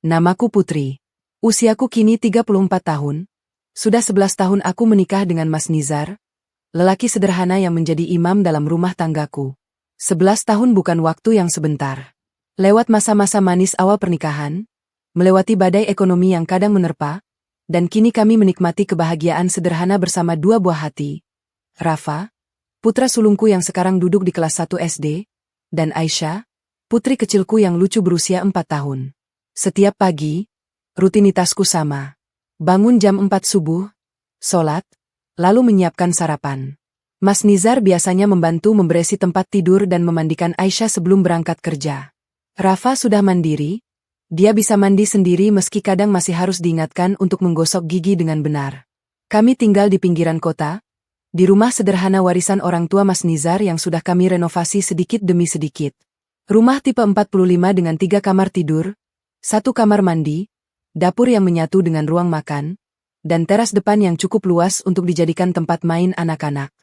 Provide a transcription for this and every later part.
Namaku Putri. Usiaku kini 34 tahun. Sudah 11 tahun aku menikah dengan Mas Nizar, lelaki sederhana yang menjadi imam dalam rumah tanggaku. 11 tahun bukan waktu yang sebentar. Lewat masa-masa manis awal pernikahan, melewati badai ekonomi yang kadang menerpa, dan kini kami menikmati kebahagiaan sederhana bersama dua buah hati. Rafa, putra sulungku yang sekarang duduk di kelas 1 SD, dan Aisyah, putri kecilku yang lucu berusia 4 tahun. Setiap pagi, rutinitasku sama. Bangun jam 4 subuh, sholat, lalu menyiapkan sarapan. Mas Nizar biasanya membantu memberesi tempat tidur dan memandikan Aisyah sebelum berangkat kerja. Rafa sudah mandiri, dia bisa mandi sendiri meski kadang masih harus diingatkan untuk menggosok gigi dengan benar. Kami tinggal di pinggiran kota, di rumah sederhana warisan orang tua Mas Nizar yang sudah kami renovasi sedikit demi sedikit. Rumah tipe 45 dengan 3 kamar tidur, 1 kamar mandi, dapur yang menyatu dengan ruang makan, dan teras depan yang cukup luas untuk dijadikan tempat main anak-anak.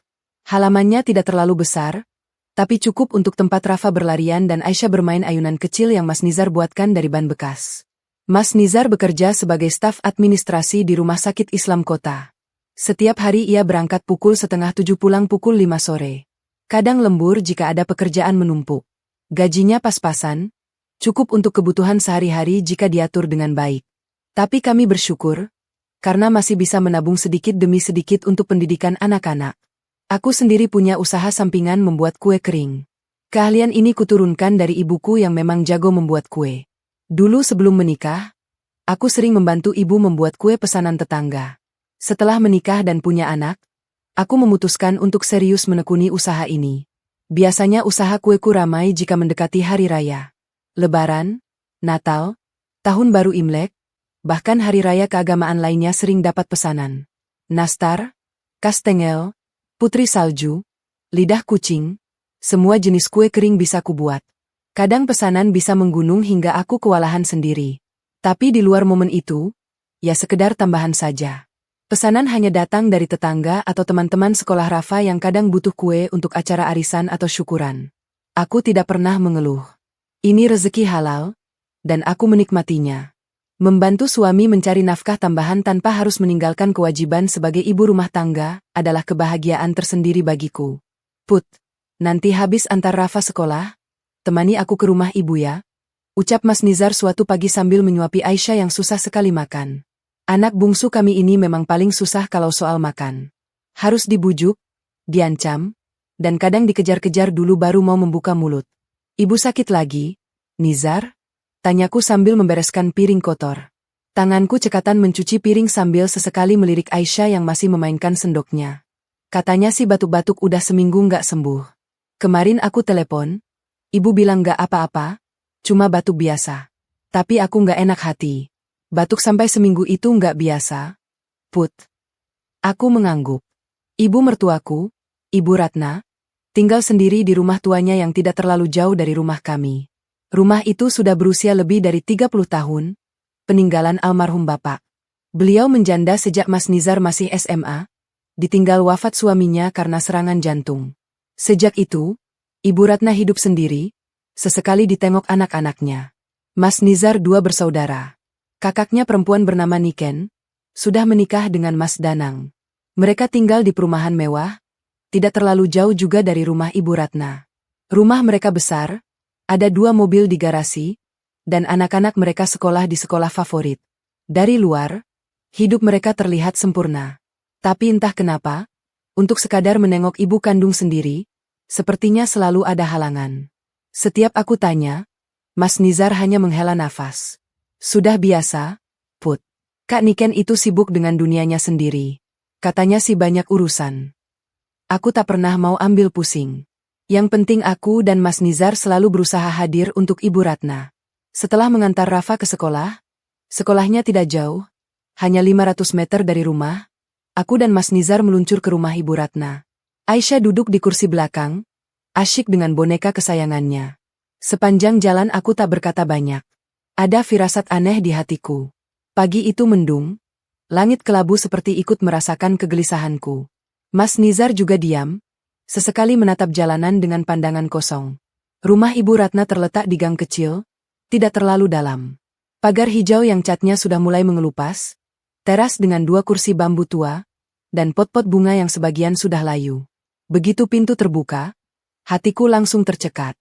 Halamannya tidak terlalu besar, tapi cukup untuk tempat Rafa berlarian dan Aisyah bermain ayunan kecil yang Mas Nizar buatkan dari ban bekas. Mas Nizar bekerja sebagai staf administrasi di Rumah Sakit Islam Kota. Setiap hari ia berangkat pukul 6:30 pulang pukul 5 sore. Kadang lembur jika ada pekerjaan menumpuk. Gajinya pas-pasan, cukup untuk kebutuhan sehari-hari jika diatur dengan baik. Tapi kami bersyukur, karena masih bisa menabung sedikit demi sedikit untuk pendidikan anak-anak. Aku sendiri punya usaha sampingan membuat kue kering. Keahlian ini kuturunkan dari ibuku yang memang jago membuat kue. Dulu sebelum menikah, aku sering membantu ibu membuat kue pesanan tetangga. Setelah menikah dan punya anak, aku memutuskan untuk serius menekuni usaha ini. Biasanya usaha kueku ramai jika mendekati hari raya. Lebaran, Natal, Tahun Baru Imlek, bahkan hari raya keagamaan lainnya sering dapat pesanan. Nastar, kastengel, putri salju, lidah kucing, semua jenis kue kering bisa kubuat. Kadang pesanan bisa menggunung hingga aku kewalahan sendiri. Tapi di luar momen itu, ya sekedar tambahan saja. Pesanan hanya datang dari tetangga atau teman-teman sekolah Rafa yang kadang butuh kue untuk acara arisan atau syukuran. Aku tidak pernah mengeluh. Ini rezeki halal, dan aku menikmatinya. Membantu suami mencari nafkah tambahan tanpa harus meninggalkan kewajiban sebagai ibu rumah tangga adalah kebahagiaan tersendiri bagiku. Put, nanti habis antar Rafa sekolah, temani aku ke rumah ibu ya, ucap Mas Nizar suatu pagi sambil menyuapi Aisyah yang susah sekali makan. Anak bungsu kami ini memang paling susah kalau soal makan. Harus dibujuk, diancam, dan kadang dikejar-kejar dulu baru mau membuka mulut. Ibu sakit lagi, Nizar? Tanyaku sambil membereskan piring kotor. Tanganku cekatan mencuci piring sambil sesekali melirik Aisyah yang masih memainkan sendoknya. Katanya sih batuk-batuk udah seminggu nggak sembuh. Kemarin aku telepon, ibu bilang nggak apa-apa, cuma batuk biasa. Tapi aku nggak enak hati. Batuk sampai seminggu itu nggak biasa, Put. Aku mengangguk. Ibu mertuaku, Ibu Ratna, tinggal sendiri di rumah tuanya yang tidak terlalu jauh dari rumah kami. Rumah itu sudah berusia lebih dari 30 tahun, peninggalan almarhum bapak. Beliau menjanda sejak Mas Nizar masih SMA, ditinggal wafat suaminya karena serangan jantung. Sejak itu, Ibu Ratna hidup sendiri, sesekali ditengok anak-anaknya. Mas Nizar 2 bersaudara. Kakaknya perempuan bernama Niken, sudah menikah dengan Mas Danang. Mereka tinggal di perumahan mewah, tidak terlalu jauh juga dari rumah Ibu Ratna. Rumah mereka besar, ada 2 mobil di garasi, dan anak-anak mereka sekolah di sekolah favorit. Dari luar, hidup mereka terlihat sempurna. Tapi entah kenapa, untuk sekadar menengok ibu kandung sendiri, sepertinya selalu ada halangan. Setiap aku tanya, Mas Nizar hanya menghela nafas. Sudah biasa, Put. Kak Niken itu sibuk dengan dunianya sendiri. Katanya sih banyak urusan. Aku tak pernah mau ambil pusing. Yang penting aku dan Mas Nizar selalu berusaha hadir untuk Ibu Ratna. Setelah mengantar Rafa ke sekolah, sekolahnya tidak jauh, hanya 500 meter dari rumah, aku dan Mas Nizar meluncur ke rumah Ibu Ratna. Aisyah duduk di kursi belakang, asyik dengan boneka kesayangannya. Sepanjang jalan aku tak berkata banyak. Ada firasat aneh di hatiku. Pagi itu mendung, langit kelabu seperti ikut merasakan kegelisahanku. Mas Nizar juga diam, sesekali menatap jalanan dengan pandangan kosong. Rumah Ibu Ratna terletak di gang kecil, tidak terlalu dalam. Pagar hijau yang catnya sudah mulai mengelupas, teras dengan 2 kursi bambu tua, dan pot-pot bunga yang sebagian sudah layu. Begitu pintu terbuka, hatiku langsung tercekat.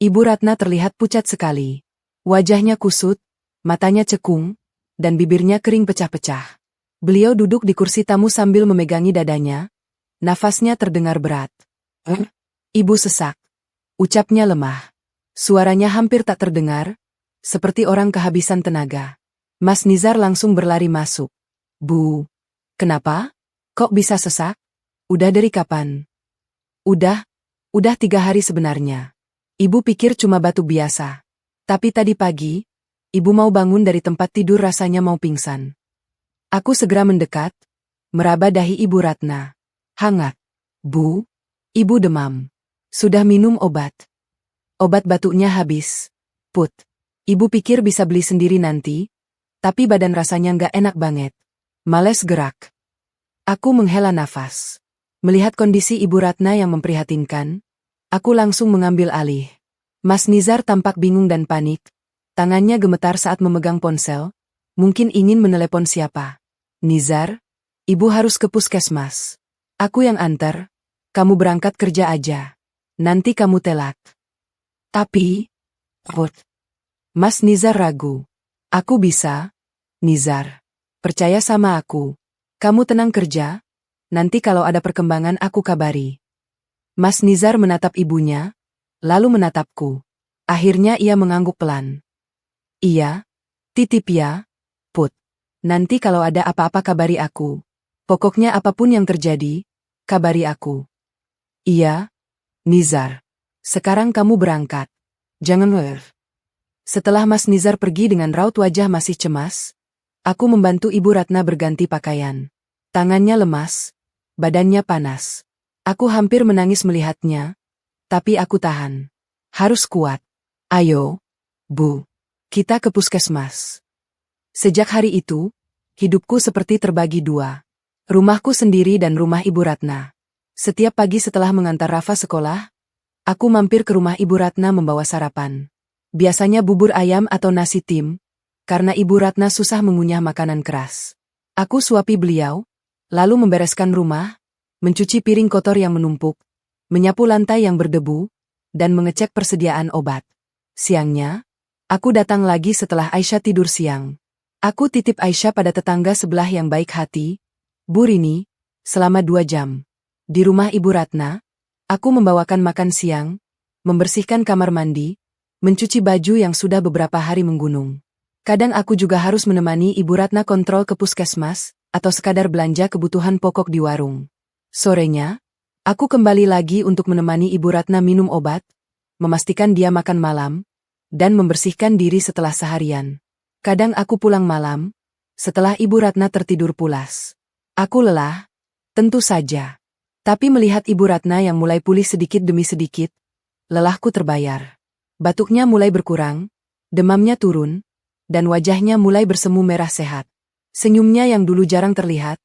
Ibu Ratna terlihat pucat sekali. Wajahnya kusut, matanya cekung, dan bibirnya kering pecah-pecah. Beliau duduk di kursi tamu sambil memegangi dadanya, nafasnya terdengar berat. Ibu sesak. Ucapnya lemah. Suaranya hampir tak terdengar, seperti orang kehabisan tenaga. Mas Nizar langsung berlari masuk. Bu, kenapa? Kok bisa sesak? Udah dari kapan? Udah 3 hari sebenarnya. Ibu pikir cuma batuk biasa. Tapi tadi pagi, ibu mau bangun dari tempat tidur rasanya mau pingsan. Aku segera mendekat, meraba dahi Ibu Ratna. Hangat. Bu, ibu demam. Sudah minum obat. Obat batuknya habis. Put. Ibu pikir bisa beli sendiri nanti, tapi badan rasanya nggak enak banget. Males gerak. Aku menghela nafas. Melihat kondisi Ibu Ratna yang memprihatinkan, aku langsung mengambil alih. Mas Nizar tampak bingung dan panik. Tangannya gemetar saat memegang ponsel, mungkin ingin menelepon siapa. Nizar, ibu harus ke puskesmas. Aku yang antar, kamu berangkat kerja aja. Nanti kamu telat. Tapi, Put. Mas Nizar ragu. Aku bisa, Nizar. Percaya sama aku. Kamu tenang kerja, nanti kalau ada perkembangan aku kabari. Mas Nizar menatap ibunya, lalu menatapku. Akhirnya ia mengangguk pelan. Iya, titip ya, Put. Nanti kalau ada apa-apa kabari aku. Pokoknya apapun yang terjadi, kabari aku. Iya, Nizar. Sekarang kamu berangkat. Jangan leave. Setelah Mas Nizar pergi dengan raut wajah masih cemas, aku membantu Ibu Ratna berganti pakaian. Tangannya lemas, badannya panas. Aku hampir menangis melihatnya, tapi aku tahan. Harus kuat. Ayo, Bu. Kita ke puskesmas. Sejak hari itu, hidupku seperti terbagi 2. Rumahku sendiri dan rumah Ibu Ratna. Setiap pagi setelah mengantar Rafa sekolah, aku mampir ke rumah Ibu Ratna membawa sarapan. Biasanya bubur ayam atau nasi tim, karena Ibu Ratna susah mengunyah makanan keras. Aku suapi beliau, lalu membereskan rumah, mencuci piring kotor yang menumpuk, menyapu lantai yang berdebu, dan mengecek persediaan obat. Siangnya, aku datang lagi setelah Aisyah tidur siang. Aku titip Aisyah pada tetangga sebelah yang baik hati, Bu Rini, selama 2 jam. Di rumah Ibu Ratna, aku membawakan makan siang, membersihkan kamar mandi, mencuci baju yang sudah beberapa hari menggunung. Kadang aku juga harus menemani Ibu Ratna kontrol ke puskesmas, atau sekadar belanja kebutuhan pokok di warung. Sorenya, aku kembali lagi untuk menemani Ibu Ratna minum obat, memastikan dia makan malam, dan membersihkan diri setelah seharian. Kadang aku pulang malam, setelah Ibu Ratna tertidur pulas. Aku lelah, tentu saja. Tapi melihat Ibu Ratna yang mulai pulih sedikit demi sedikit, lelahku terbayar. Batuknya mulai berkurang, demamnya turun, dan wajahnya mulai bersemu merah sehat. Senyumnya yang dulu jarang terlihat,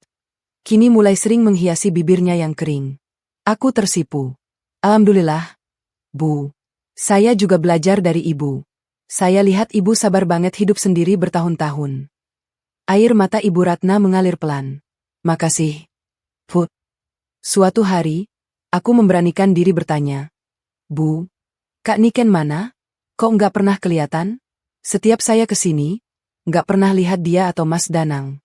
kini mulai sering menghiasi bibirnya yang kering. Aku tersipu. Alhamdulillah, Bu. Saya juga belajar dari Ibu. Saya lihat Ibu sabar banget hidup sendiri bertahun-tahun. Air mata Ibu Ratna mengalir pelan. Makasih, Put. Suatu hari, aku memberanikan diri bertanya. Bu, Kak Niken mana? Kok nggak pernah kelihatan? Setiap saya kesini, nggak pernah lihat dia atau Mas Danang.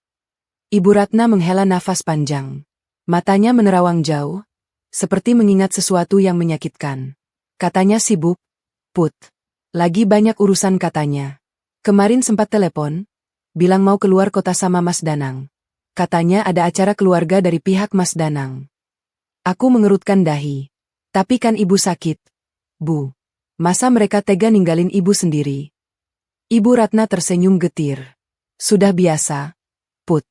Ibu Ratna menghela nafas panjang. Matanya menerawang jauh, seperti mengingat sesuatu yang menyakitkan. Katanya sibuk, Put. Lagi banyak urusan katanya. Kemarin sempat telepon, bilang mau keluar kota sama Mas Danang. Katanya ada acara keluarga dari pihak Mas Danang. Aku mengerutkan dahi. Tapi kan ibu sakit, Bu. Masa mereka tega ninggalin ibu sendiri? Ibu Ratna tersenyum getir. Sudah biasa, Put.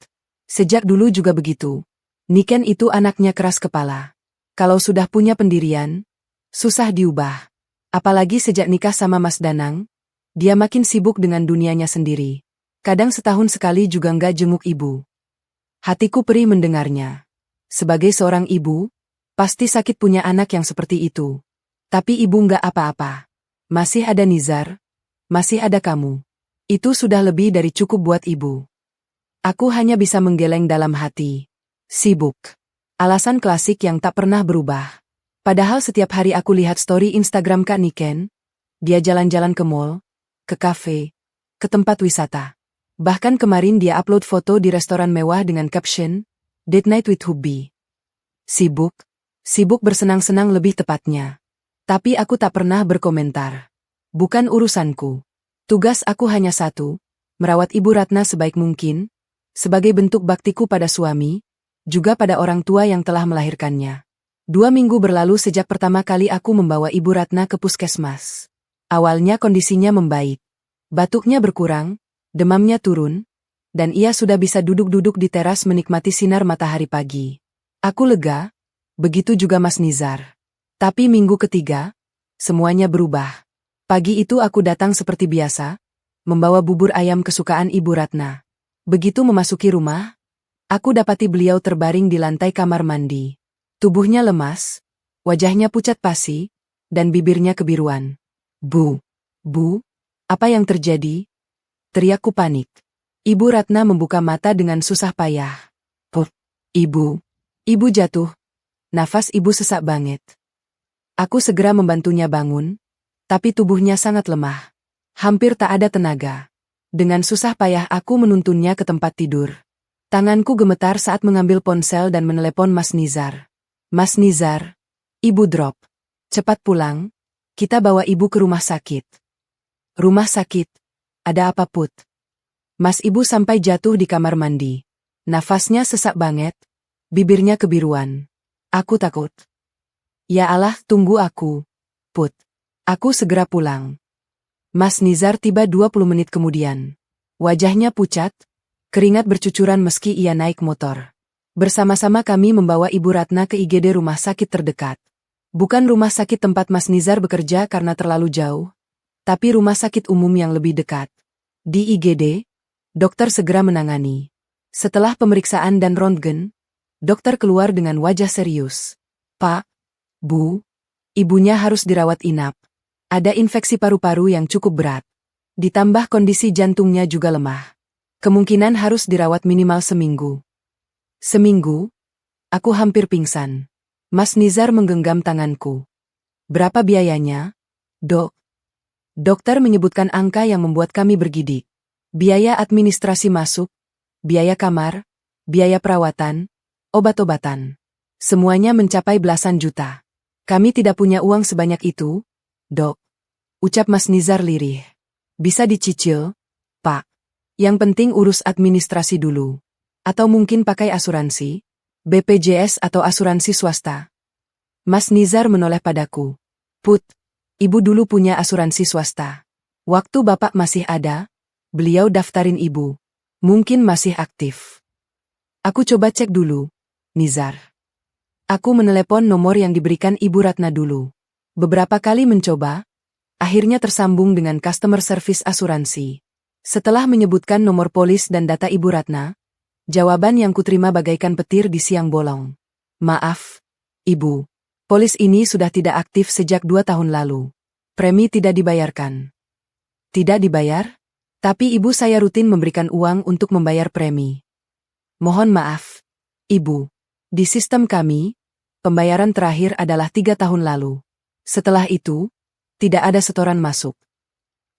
Sejak dulu juga begitu. Niken itu anaknya keras kepala. Kalau sudah punya pendirian, susah diubah. Apalagi sejak nikah sama Mas Danang, dia makin sibuk dengan dunianya sendiri. Kadang setahun sekali juga nggak jenguk ibu. Hatiku perih mendengarnya. Sebagai seorang ibu, pasti sakit punya anak yang seperti itu. Tapi ibu nggak apa-apa. Masih ada Nizar, masih ada kamu. Itu sudah lebih dari cukup buat ibu. Aku hanya bisa menggeleng dalam hati. Sibuk. Alasan klasik yang tak pernah berubah. Padahal setiap hari aku lihat story Instagram Kak Niken. Dia jalan-jalan ke mall, ke kafe, ke tempat wisata. Bahkan kemarin dia upload foto di restoran mewah dengan caption, Date Night with Hubby. Sibuk. Sibuk bersenang-senang lebih tepatnya. Tapi aku tak pernah berkomentar. Bukan urusanku. Tugas aku hanya satu, merawat Ibu Ratna sebaik mungkin, sebagai bentuk baktiku pada suami, juga pada orang tua yang telah melahirkannya. 2 minggu berlalu sejak pertama kali aku membawa Ibu Ratna ke puskesmas. Awalnya kondisinya membaik. Batuknya berkurang, demamnya turun, dan ia sudah bisa duduk-duduk di teras menikmati sinar matahari pagi. Aku lega, begitu juga Mas Nizar. Tapi minggu ketiga, semuanya berubah. Pagi itu aku datang seperti biasa, membawa bubur ayam kesukaan Ibu Ratna. Begitu memasuki rumah, aku dapati beliau terbaring di lantai kamar mandi. Tubuhnya lemas, wajahnya pucat pasi, dan bibirnya kebiruan. Bu, apa yang terjadi? Teriakku panik. Ibu Ratna membuka mata dengan susah payah. Ibu jatuh. Nafas ibu sesak banget. Aku segera membantunya bangun, tapi tubuhnya sangat lemah. Hampir tak ada tenaga. Dengan susah payah aku menuntunnya ke tempat tidur. Tanganku gemetar saat mengambil ponsel dan menelepon Mas Nizar. Mas Nizar, ibu drop. Cepat pulang, kita bawa ibu ke rumah sakit. Rumah sakit? Ada apa Put? Mas ibu sampai jatuh di kamar mandi. Nafasnya sesak banget, bibirnya kebiruan. Aku takut. Ya Allah, tunggu aku, Put. Aku segera pulang. Mas Nizar tiba 20 menit kemudian. Wajahnya pucat, keringat bercucuran meski ia naik motor. Bersama-sama kami membawa Ibu Ratna ke IGD rumah sakit terdekat. Bukan rumah sakit tempat Mas Nizar bekerja karena terlalu jauh, tapi rumah sakit umum yang lebih dekat. Di IGD, dokter segera menangani. Setelah pemeriksaan dan röntgen, dokter keluar dengan wajah serius. Pak, Bu, ibunya harus dirawat inap. Ada infeksi paru-paru yang cukup berat. Ditambah kondisi jantungnya juga lemah. Kemungkinan harus dirawat minimal seminggu. Seminggu? Aku hampir pingsan. Mas Nizar menggenggam tanganku. Berapa biayanya, Dok? Dokter menyebutkan angka yang membuat kami bergidik. Biaya administrasi masuk, biaya kamar, biaya perawatan, obat-obatan. Semuanya mencapai belasan juta. Kami tidak punya uang sebanyak itu, Dok. Ucap Mas Nizar lirih. Bisa dicicil, Pak. Yang penting urus administrasi dulu. Atau mungkin pakai asuransi, BPJS atau asuransi swasta. Mas Nizar menoleh padaku. Put, ibu dulu punya asuransi swasta. Waktu bapak masih ada, beliau daftarin ibu. Mungkin masih aktif. Aku coba cek dulu, Nizar. Aku menelepon nomor yang diberikan Ibu Ratna dulu. Beberapa kali mencoba, akhirnya tersambung dengan customer service asuransi. Setelah menyebutkan nomor polis dan data Ibu Ratna, jawaban yang kuterima bagaikan petir di siang bolong. Maaf, Ibu. Polis ini sudah tidak aktif sejak 2 tahun lalu. Premi tidak dibayarkan. Tidak dibayar? Tapi ibu saya rutin memberikan uang untuk membayar premi. Mohon maaf, Ibu. Di sistem kami, pembayaran terakhir adalah 3 tahun lalu. Setelah itu, tidak ada setoran masuk.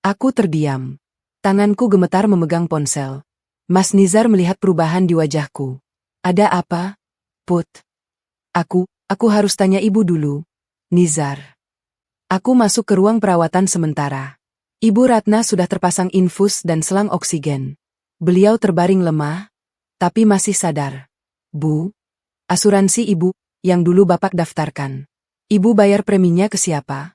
Aku terdiam. Tanganku gemetar memegang ponsel. Mas Nizar melihat perubahan di wajahku. Ada apa, Put? Aku harus tanya ibu dulu, Nizar. Aku masuk ke ruang perawatan sementara. Ibu Ratna sudah terpasang infus dan selang oksigen. Beliau terbaring lemah, tapi masih sadar. Bu, asuransi ibu, yang dulu bapak daftarkan. Ibu bayar preminya ke siapa?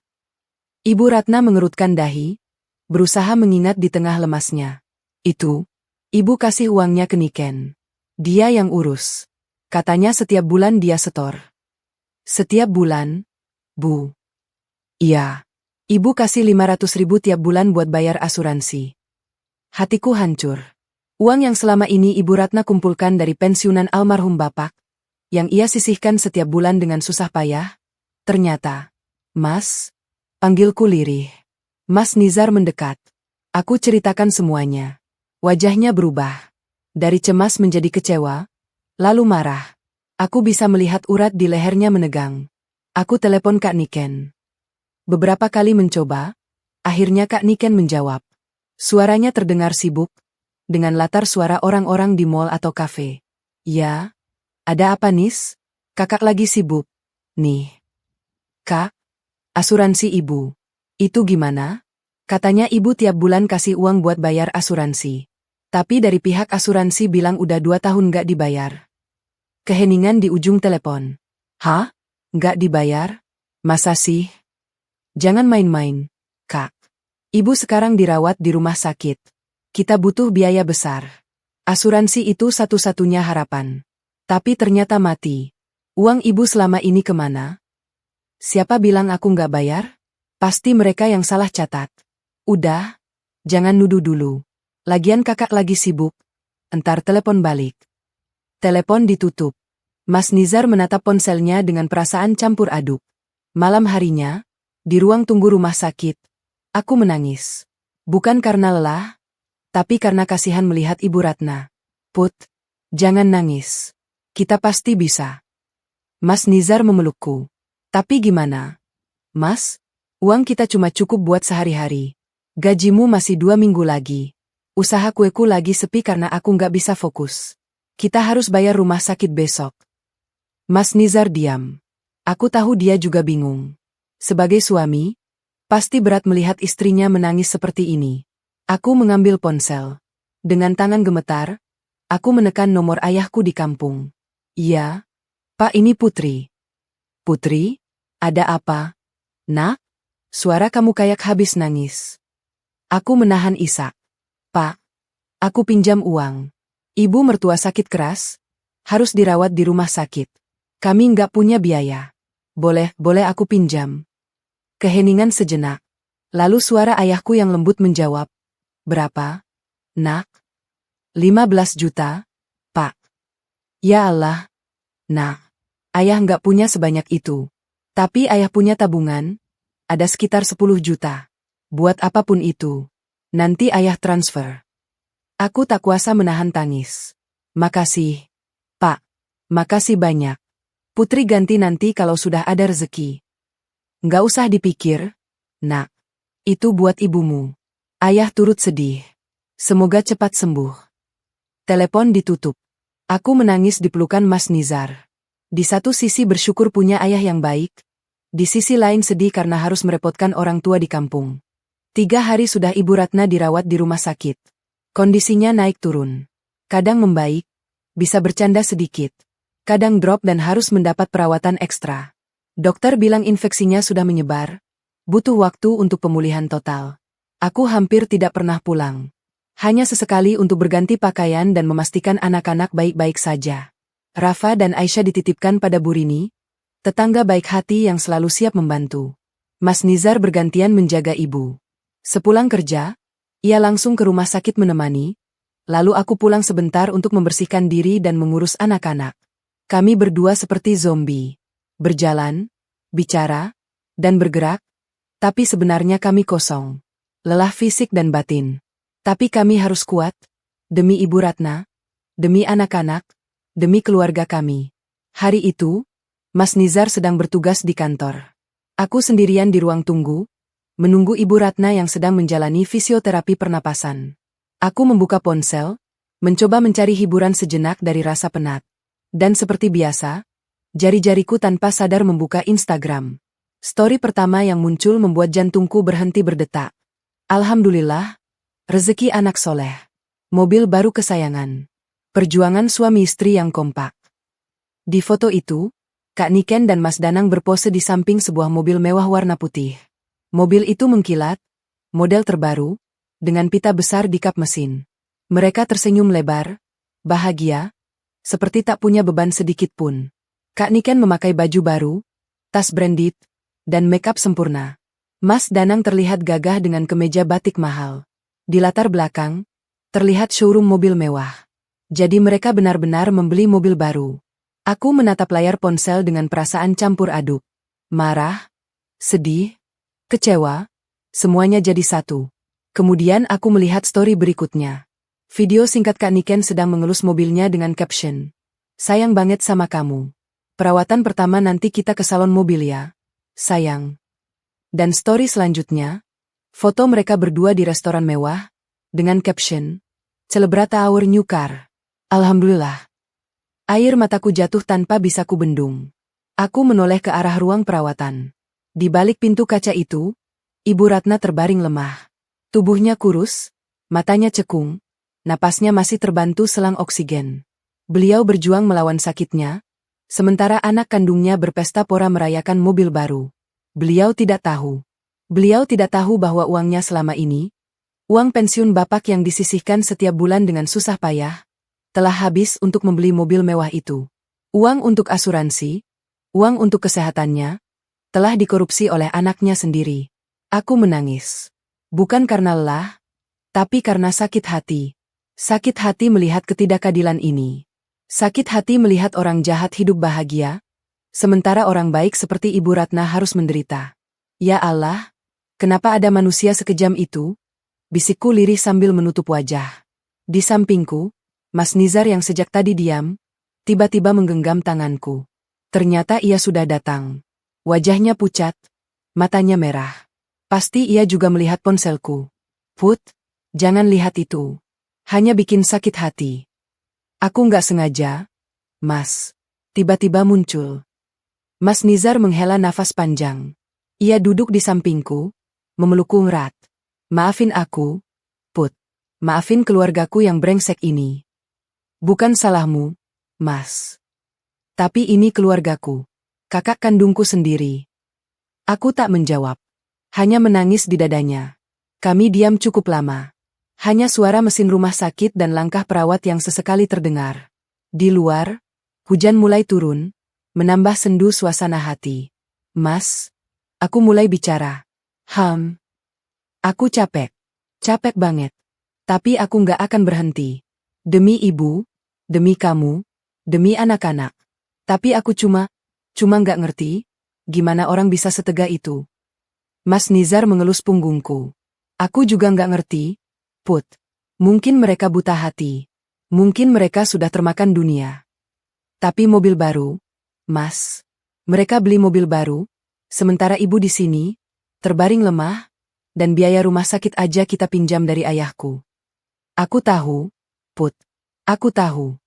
Ibu Ratna mengerutkan dahi, berusaha mengingat di tengah lemasnya. Itu, ibu kasih uangnya ke Niken. Dia yang urus. Katanya setiap bulan dia setor. Setiap bulan, Bu? Iya. Ibu kasih 500.000 tiap bulan buat bayar asuransi. Hatiku hancur. Uang yang selama ini Ibu Ratna kumpulkan dari pensiunan almarhum bapak, yang ia sisihkan setiap bulan dengan susah payah, ternyata, Mas, panggilku lirih. Mas Nizar mendekat. Aku ceritakan semuanya. Wajahnya berubah. Dari cemas menjadi kecewa, lalu marah. Aku bisa melihat urat di lehernya menegang. Aku telepon Kak Niken. Beberapa kali mencoba, akhirnya Kak Niken menjawab. Suaranya terdengar sibuk, dengan latar suara orang-orang di mall atau kafe. Ya, ada apa Nis? Kakak lagi sibuk. Nih. Kak, asuransi ibu. Itu gimana? Katanya ibu tiap bulan kasih uang buat bayar asuransi. Tapi dari pihak asuransi bilang udah 2 tahun nggak dibayar. Keheningan di ujung telepon. Hah? Nggak dibayar? Masa sih? Jangan main-main, Kak. Ibu sekarang dirawat di rumah sakit. Kita butuh biaya besar. Asuransi itu satu-satunya harapan. Tapi ternyata mati. Uang ibu selama ini kemana? Siapa bilang aku nggak bayar? Pasti mereka yang salah catat. Udah, jangan nuduh dulu. Lagian kakak lagi sibuk. Entar telepon balik. Telepon ditutup. Mas Nizar menatap ponselnya dengan perasaan campur aduk. Malam harinya, di ruang tunggu rumah sakit, aku menangis. Bukan karena lelah, tapi karena kasihan melihat Ibu Ratna. Put, jangan nangis. Kita pasti bisa. Mas Nizar memelukku. Tapi gimana? Mas, uang kita cuma cukup buat sehari-hari. Gajimu masih 2 minggu lagi. Usaha kueku lagi sepi karena aku nggak bisa fokus. Kita harus bayar rumah sakit besok. Mas Nizar diam. Aku tahu dia juga bingung. Sebagai suami, pasti berat melihat istrinya menangis seperti ini. Aku mengambil ponsel. Dengan tangan gemetar, aku menekan nomor ayahku di kampung. Iya, Pak, ini Putri. Putri, ada apa? Nak, suara kamu kayak habis nangis. Aku menahan isak. Pak, aku pinjam uang. Ibu mertua sakit keras, harus dirawat di rumah sakit. Kami nggak punya biaya. Boleh aku pinjam. Keheningan sejenak. Lalu suara ayahku yang lembut menjawab. Berapa? Nak? 15 juta, Pak. Ya Allah. Nak, ayah nggak punya sebanyak itu. Tapi ayah punya tabungan, ada sekitar 10 juta. Buat apapun itu. Nanti ayah transfer. Aku tak kuasa menahan tangis. Makasih, Pak. Makasih banyak. Putri ganti nanti kalau sudah ada rezeki. Nggak usah dipikir, Nak. Itu buat ibumu. Ayah turut sedih. Semoga cepat sembuh. Telepon ditutup. Aku menangis di pelukan Mas Nizar. Di satu sisi bersyukur punya ayah yang baik, di sisi lain sedih karena harus merepotkan orang tua di kampung. 3 hari sudah Ibu Ratna dirawat di rumah sakit. Kondisinya naik turun. Kadang membaik, bisa bercanda sedikit. Kadang drop dan harus mendapat perawatan ekstra. Dokter bilang infeksinya sudah menyebar. Butuh waktu untuk pemulihan total. Aku hampir tidak pernah pulang. Hanya sesekali untuk berganti pakaian dan memastikan anak-anak baik-baik saja. Rafa dan Aisyah dititipkan pada Bu Rini, tetangga baik hati yang selalu siap membantu. Mas Nizar bergantian menjaga ibu. Sepulang kerja, ia langsung ke rumah sakit menemani, lalu aku pulang sebentar untuk membersihkan diri dan mengurus anak-anak. Kami berdua seperti zombie. Berjalan, bicara, dan bergerak, tapi sebenarnya kami kosong. Lelah fisik dan batin. Tapi kami harus kuat, demi Ibu Ratna, demi anak-anak, demi keluarga kami. Hari itu, Mas Nizar sedang bertugas di kantor. Aku sendirian di ruang tunggu, menunggu Ibu Ratna yang sedang menjalani fisioterapi pernapasan. Aku membuka ponsel, mencoba mencari hiburan sejenak dari rasa penat. Dan seperti biasa, jari-jariku tanpa sadar membuka Instagram. Story pertama yang muncul membuat jantungku berhenti berdetak. Alhamdulillah, rezeki anak soleh. Mobil baru kesayangan. Perjuangan suami istri yang kompak. Di foto itu, Kak Niken dan Mas Danang berpose di samping sebuah mobil mewah warna putih. Mobil itu mengkilat, model terbaru, dengan pita besar di kap mesin. Mereka tersenyum lebar, bahagia, seperti tak punya beban sedikit pun. Kak Niken memakai baju baru, tas branded, dan make-up sempurna. Mas Danang terlihat gagah dengan kemeja batik mahal. Di latar belakang, terlihat showroom mobil mewah. Jadi mereka benar-benar membeli mobil baru. Aku menatap layar ponsel dengan perasaan campur aduk. Marah, sedih, kecewa, semuanya jadi satu. Kemudian aku melihat story berikutnya. Video singkat Kak Niken sedang mengelus mobilnya dengan caption, "Sayang banget sama kamu. Perawatan pertama nanti kita ke salon mobil ya, sayang." Dan story selanjutnya, foto mereka berdua di restoran mewah, dengan caption, "Celebrate our new car." Alhamdulillah. Air mataku jatuh tanpa bisa kubendung. Aku menoleh ke arah ruang perawatan. Di balik pintu kaca itu, Ibu Ratna terbaring lemah. Tubuhnya kurus, matanya cekung, napasnya masih terbantu selang oksigen. Beliau berjuang melawan sakitnya, sementara anak kandungnya berpesta pora merayakan mobil baru. Beliau tidak tahu. Beliau tidak tahu bahwa uangnya selama ini, uang pensiun bapak yang disisihkan setiap bulan dengan susah payah, telah habis untuk membeli mobil mewah itu. Uang untuk asuransi, uang untuk kesehatannya, telah dikorupsi oleh anaknya sendiri. Aku menangis. Bukan karena lelah, tapi karena sakit hati. Sakit hati melihat ketidakadilan ini. Sakit hati melihat orang jahat hidup bahagia, sementara orang baik seperti Ibu Ratna harus menderita. Ya Allah, kenapa ada manusia sekejam itu? Bisikku lirih sambil menutup wajah. Di sampingku, Mas Nizar yang sejak tadi diam, tiba-tiba menggenggam tanganku. Ternyata ia sudah datang. Wajahnya pucat, matanya merah. Pasti ia juga melihat ponselku. Put, jangan lihat itu. Hanya bikin sakit hati. Aku nggak sengaja, Mas. Tiba-tiba muncul. Mas Nizar menghela nafas panjang. Ia duduk di sampingku, memelukku erat. Maafin aku, Put. Maafin keluargaku yang brengsek ini. Bukan salahmu, Mas. Tapi ini keluargaku. Kakak kandungku sendiri. Aku tak menjawab. Hanya menangis di dadanya. Kami diam cukup lama. Hanya suara mesin rumah sakit dan langkah perawat yang sesekali terdengar. Di luar, hujan mulai turun, menambah sendu suasana hati. Mas, aku mulai bicara. Aku capek. Capek banget. Tapi aku nggak akan berhenti. Demi ibu, demi kamu, demi anak-anak. Tapi aku cuma nggak ngerti, gimana orang bisa setega itu. Mas Nizar mengelus punggungku. Aku juga nggak ngerti, Put. Mungkin mereka buta hati. Mungkin mereka sudah termakan dunia. Tapi mobil baru, Mas. Mereka beli mobil baru, sementara ibu di sini, terbaring lemah, dan biaya rumah sakit aja kita pinjam dari ayahku. Aku tahu, Put. Aku tahu.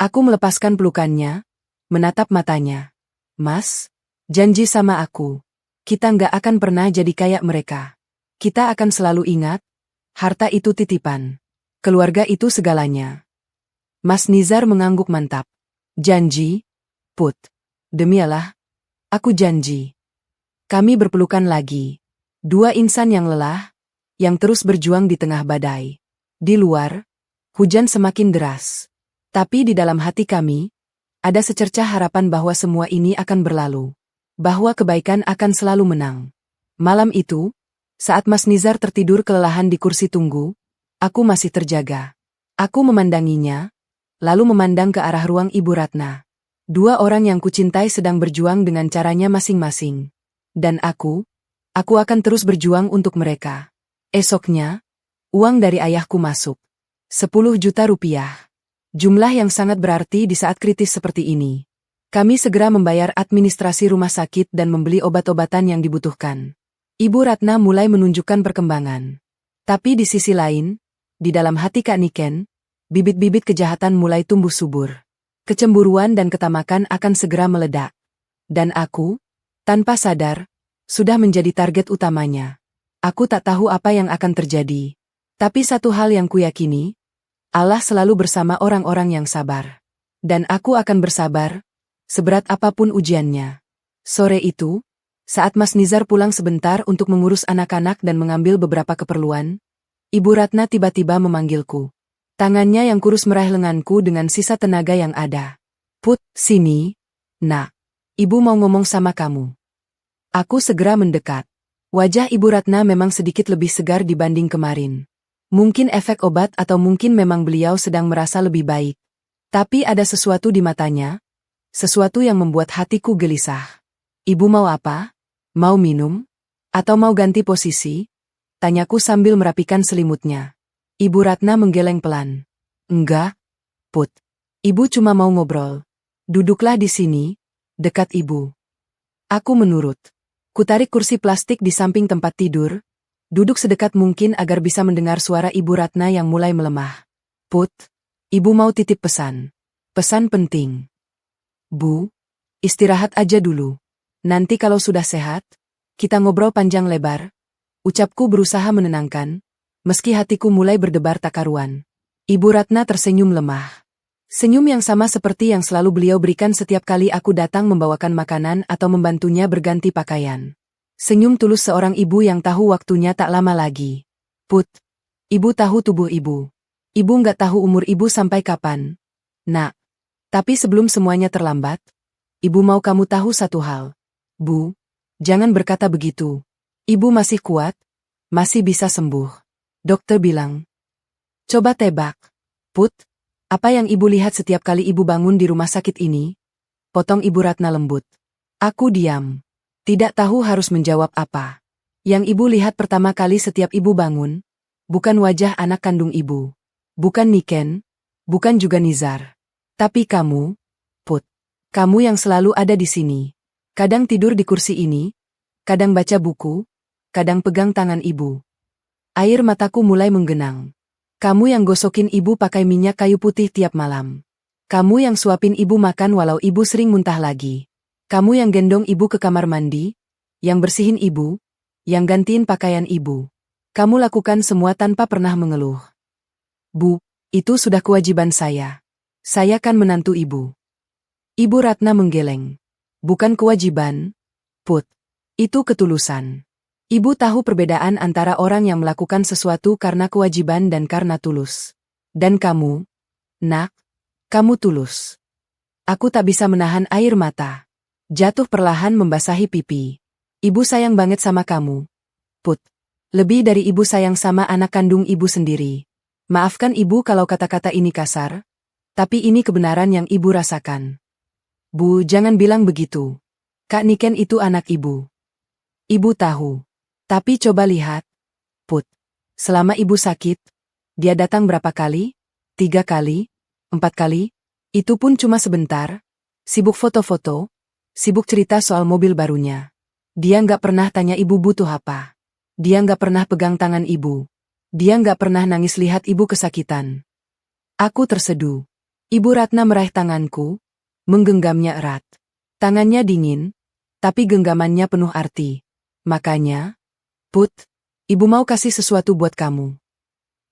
Aku melepaskan pelukannya, menatap matanya. Mas, janji sama aku. Kita nggak akan pernah jadi kayak mereka. Kita akan selalu ingat, harta itu titipan. Keluarga itu segalanya. Mas Nizar mengangguk mantap. Janji, Put. Demi Allah, aku janji. Kami berpelukan lagi. Dua insan yang lelah, yang terus berjuang di tengah badai. Di luar, hujan semakin deras. Tapi di dalam hati kami, ada secercah harapan bahwa semua ini akan berlalu. Bahwa kebaikan akan selalu menang. Malam itu, saat Mas Nizar tertidur kelelahan di kursi tunggu, aku masih terjaga. Aku memandanginya, lalu memandang ke arah ruang Ibu Ratna. Dua orang yang kucintai sedang berjuang dengan caranya masing-masing. Dan aku akan terus berjuang untuk mereka. Esoknya, uang dari ayahku masuk. 10 juta rupiah. Jumlah yang sangat berarti di saat kritis seperti ini. Kami segera membayar administrasi rumah sakit dan membeli obat-obatan yang dibutuhkan. Ibu Ratna mulai menunjukkan perkembangan. Tapi di sisi lain, di dalam hati Kak Niken, bibit-bibit kejahatan mulai tumbuh subur. Kecemburuan dan ketamakan akan segera meledak. Dan aku, tanpa sadar, sudah menjadi target utamanya. Aku tak tahu apa yang akan terjadi. Tapi satu hal yang kuyakini, Allah selalu bersama orang-orang yang sabar. Dan aku akan bersabar, seberat apapun ujiannya. Sore itu, saat Mas Nizar pulang sebentar untuk mengurus anak-anak dan mengambil beberapa keperluan, Ibu Ratna tiba-tiba memanggilku. Tangannya yang kurus meraih lenganku dengan sisa tenaga yang ada. Put, sini, nak. Ibu mau ngomong sama kamu. Aku segera mendekat. Wajah Ibu Ratna memang sedikit lebih segar dibanding kemarin. Mungkin efek obat atau mungkin memang beliau sedang merasa lebih baik. Tapi ada sesuatu di matanya, sesuatu yang membuat hatiku gelisah. Ibu mau apa? Mau minum? Atau mau ganti posisi? Tanyaku sambil merapikan selimutnya. Ibu Ratna menggeleng pelan. Enggak, Put. Ibu cuma mau ngobrol. Duduklah di sini, dekat ibu. Aku menurut. Kutarik kursi plastik di samping tempat tidur, duduk sedekat mungkin agar bisa mendengar suara Ibu Ratna yang mulai melemah. Put, ibu mau titip pesan. Pesan penting. Bu, istirahat aja dulu. Nanti kalau sudah sehat, kita ngobrol panjang lebar. Ucapku berusaha menenangkan, meski hatiku mulai berdebar tak karuan. Ibu Ratna tersenyum lemah. Senyum yang sama seperti yang selalu beliau berikan setiap kali aku datang membawakan makanan atau membantunya berganti pakaian. Senyum tulus seorang ibu yang tahu waktunya tak lama lagi. Put, ibu tahu tubuh ibu. Ibu nggak tahu umur ibu sampai kapan. Nak. Tapi sebelum semuanya terlambat, ibu mau kamu tahu satu hal. Bu, jangan berkata begitu. Ibu masih kuat, masih bisa sembuh. Dokter bilang. Coba tebak. Put, apa yang ibu lihat setiap kali ibu bangun di rumah sakit ini? Potong Ibu Ratna lembut. Aku diam. Tidak tahu harus menjawab apa. Yang ibu lihat pertama kali setiap ibu bangun, bukan wajah anak kandung ibu. Bukan Niken, bukan juga Nizar. Tapi kamu, Put. Kamu yang selalu ada di sini. Kadang tidur di kursi ini, kadang baca buku, kadang pegang tangan ibu. Air mataku mulai menggenang. Kamu yang gosokin ibu pakai minyak kayu putih tiap malam. Kamu yang suapin ibu makan walau ibu sering muntah lagi. Kamu yang gendong ibu ke kamar mandi, yang bersihin ibu, yang gantiin pakaian ibu. Kamu lakukan semua tanpa pernah mengeluh. Bu, itu sudah kewajiban saya. Saya kan menantu ibu. Ibu Ratna menggeleng. Bukan kewajiban, Put. Itu ketulusan. Ibu tahu perbedaan antara orang yang melakukan sesuatu karena kewajiban dan karena tulus. Dan kamu, Nak, kamu tulus. Aku tak bisa menahan air mata. Jatuh perlahan membasahi pipi. Ibu sayang banget sama kamu, Put. Lebih dari ibu sayang sama anak kandung ibu sendiri. Maafkan ibu kalau kata-kata ini kasar. Tapi ini kebenaran yang ibu rasakan. Bu, jangan bilang begitu. Kak Niken itu anak ibu. Ibu tahu. Tapi coba lihat, Put. Selama ibu sakit, dia datang berapa kali? 3 kali? 4 kali? Itu pun cuma sebentar. Sibuk foto-foto, sibuk cerita soal mobil barunya. Dia nggak pernah tanya ibu butuh apa. Dia nggak pernah pegang tangan ibu. Dia nggak pernah nangis lihat ibu kesakitan. Aku terseduh. Ibu Ratna meraih tanganku, menggenggamnya erat. Tangannya dingin, tapi genggamannya penuh arti. Makanya, Put, ibu mau kasih sesuatu buat kamu.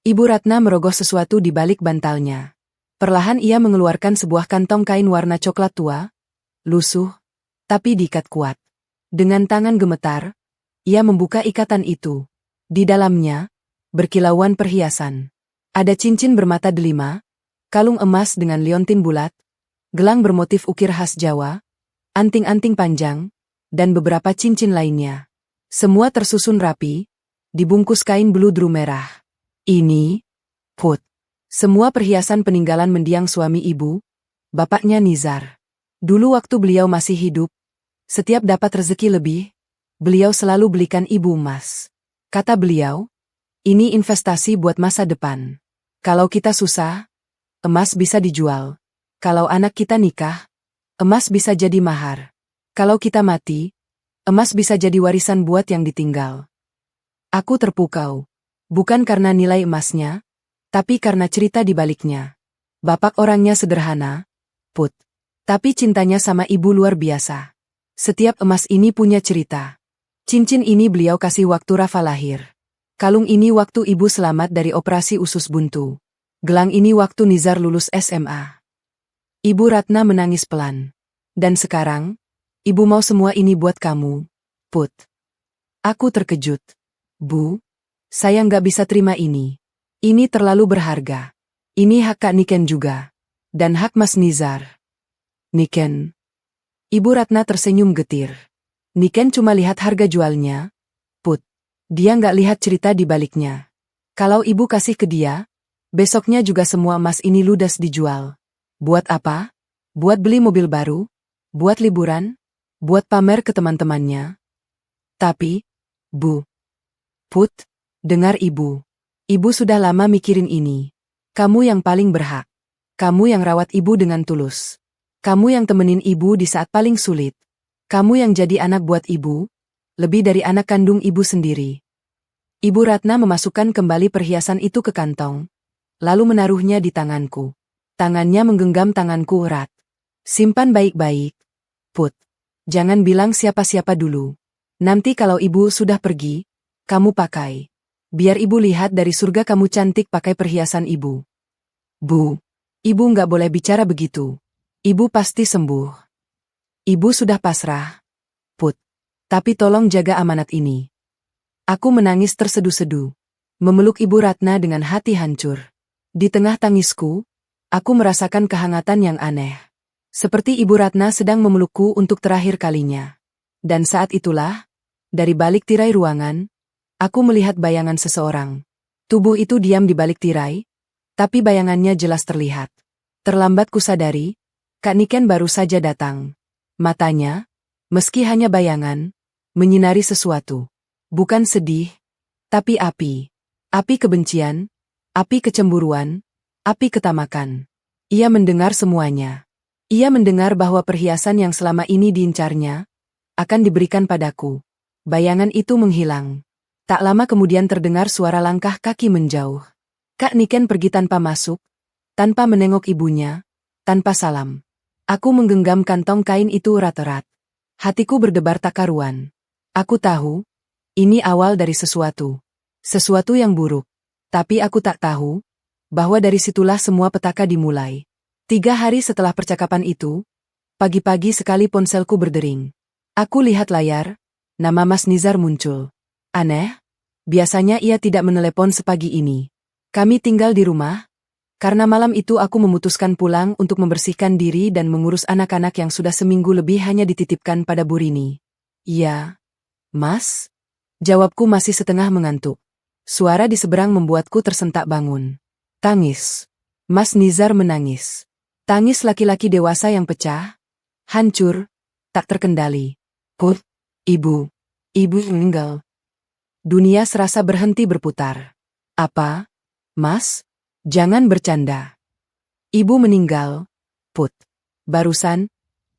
Ibu Ratna merogoh sesuatu di balik bantalnya. Perlahan ia mengeluarkan sebuah kantong kain warna coklat tua, lusuh, tapi diikat kuat. Dengan tangan gemetar, ia membuka ikatan itu. Di dalamnya, berkilauan perhiasan. Ada cincin bermata delima, kalung emas dengan liontin bulat, gelang bermotif ukir khas Jawa, anting-anting panjang, dan beberapa cincin lainnya. Semua tersusun rapi, dibungkus kain beludru merah. Ini, Put. Semua perhiasan peninggalan mendiang suami ibu, bapaknya Nizar. Dulu waktu beliau masih hidup, setiap dapat rezeki lebih, beliau selalu belikan ibu emas. Kata beliau, ini investasi buat masa depan. Kalau kita susah, emas bisa dijual. Kalau anak kita nikah, emas bisa jadi mahar. Kalau kita mati, emas bisa jadi warisan buat yang ditinggal. Aku terpukau. Bukan karena nilai emasnya, tapi karena cerita di baliknya. Bapak orangnya sederhana, Put. Tapi cintanya sama ibu luar biasa. Setiap emas ini punya cerita. Cincin ini beliau kasih waktu Rafa lahir. Kalung ini waktu ibu selamat dari operasi usus buntu. Gelang ini waktu Nizar lulus SMA. Ibu Ratna menangis pelan. Dan sekarang, ibu mau semua ini buat kamu, Put. Aku terkejut. Bu, saya nggak bisa terima ini. Ini terlalu berharga. Ini hak Kak Niken juga. Dan hak Mas Nizar. Niken. Ibu Ratna tersenyum getir. Niken cuma lihat harga jualnya, Put. Dia nggak lihat cerita di baliknya. Kalau ibu kasih ke dia, besoknya juga semua emas ini ludes dijual. Buat apa? Buat beli mobil baru? Buat liburan? Buat pamer ke teman-temannya? Tapi, Bu, Put, Dengar ibu. Ibu sudah lama mikirin ini. Kamu yang paling berhak. Kamu yang rawat ibu dengan tulus. Kamu yang temenin ibu di saat paling sulit. Kamu yang jadi anak buat ibu, lebih dari anak kandung ibu sendiri. Ibu Ratna memasukkan kembali perhiasan itu ke kantong, lalu menaruhnya di tanganku. Tangannya menggenggam tanganku erat. Simpan baik-baik, Put. Jangan bilang siapa-siapa dulu. Nanti kalau ibu sudah pergi, kamu pakai. Biar ibu lihat dari surga kamu cantik pakai perhiasan ibu. Bu, ibu nggak boleh bicara begitu. Ibu pasti sembuh. Ibu sudah pasrah, Put. Tapi tolong jaga amanat ini. Aku menangis tersedu-sedu. Memeluk Ibu Ratna dengan hati hancur. Di tengah tangisku, aku merasakan kehangatan yang aneh. Seperti Ibu Ratna sedang memelukku untuk terakhir kalinya. Dan saat itulah, dari balik tirai ruangan, aku melihat bayangan seseorang. Tubuh itu diam di balik tirai, tapi bayangannya jelas terlihat. Terlambat kusadari, Kak Niken baru saja datang. Matanya, meski hanya bayangan, menyinari sesuatu. Bukan sedih, tapi api. Api kebencian, api kecemburuan, api ketamakan. Ia mendengar semuanya. Ia mendengar bahwa perhiasan yang selama ini diincarnya akan diberikan padaku. Bayangan itu menghilang. Tak lama kemudian terdengar suara langkah kaki menjauh. Kak Niken pergi tanpa masuk, tanpa menengok ibunya, tanpa salam. Aku menggenggam kantong kain itu erat-erat. Hatiku berdebar tak karuan. Aku tahu, ini awal dari sesuatu. Sesuatu yang buruk. Tapi aku tak tahu, bahwa dari situlah semua petaka dimulai. 3 hari setelah percakapan itu, pagi-pagi sekali ponselku berdering. Aku lihat layar, nama Mas Nizar muncul. Aneh, biasanya ia tidak menelepon sepagi ini. Kami tinggal di rumah, karena malam itu aku memutuskan pulang untuk membersihkan diri dan mengurus anak-anak yang sudah seminggu lebih hanya dititipkan pada Bu Rini. Iya, Mas? Jawabku masih setengah mengantuk. Suara di seberang membuatku tersentak bangun. Tangis. Mas Nizar menangis. Tangis laki-laki dewasa yang pecah, hancur, tak terkendali. Put, ibu meninggal. Dunia serasa berhenti berputar. Apa? Mas? Jangan bercanda. Ibu meninggal, Put. Barusan,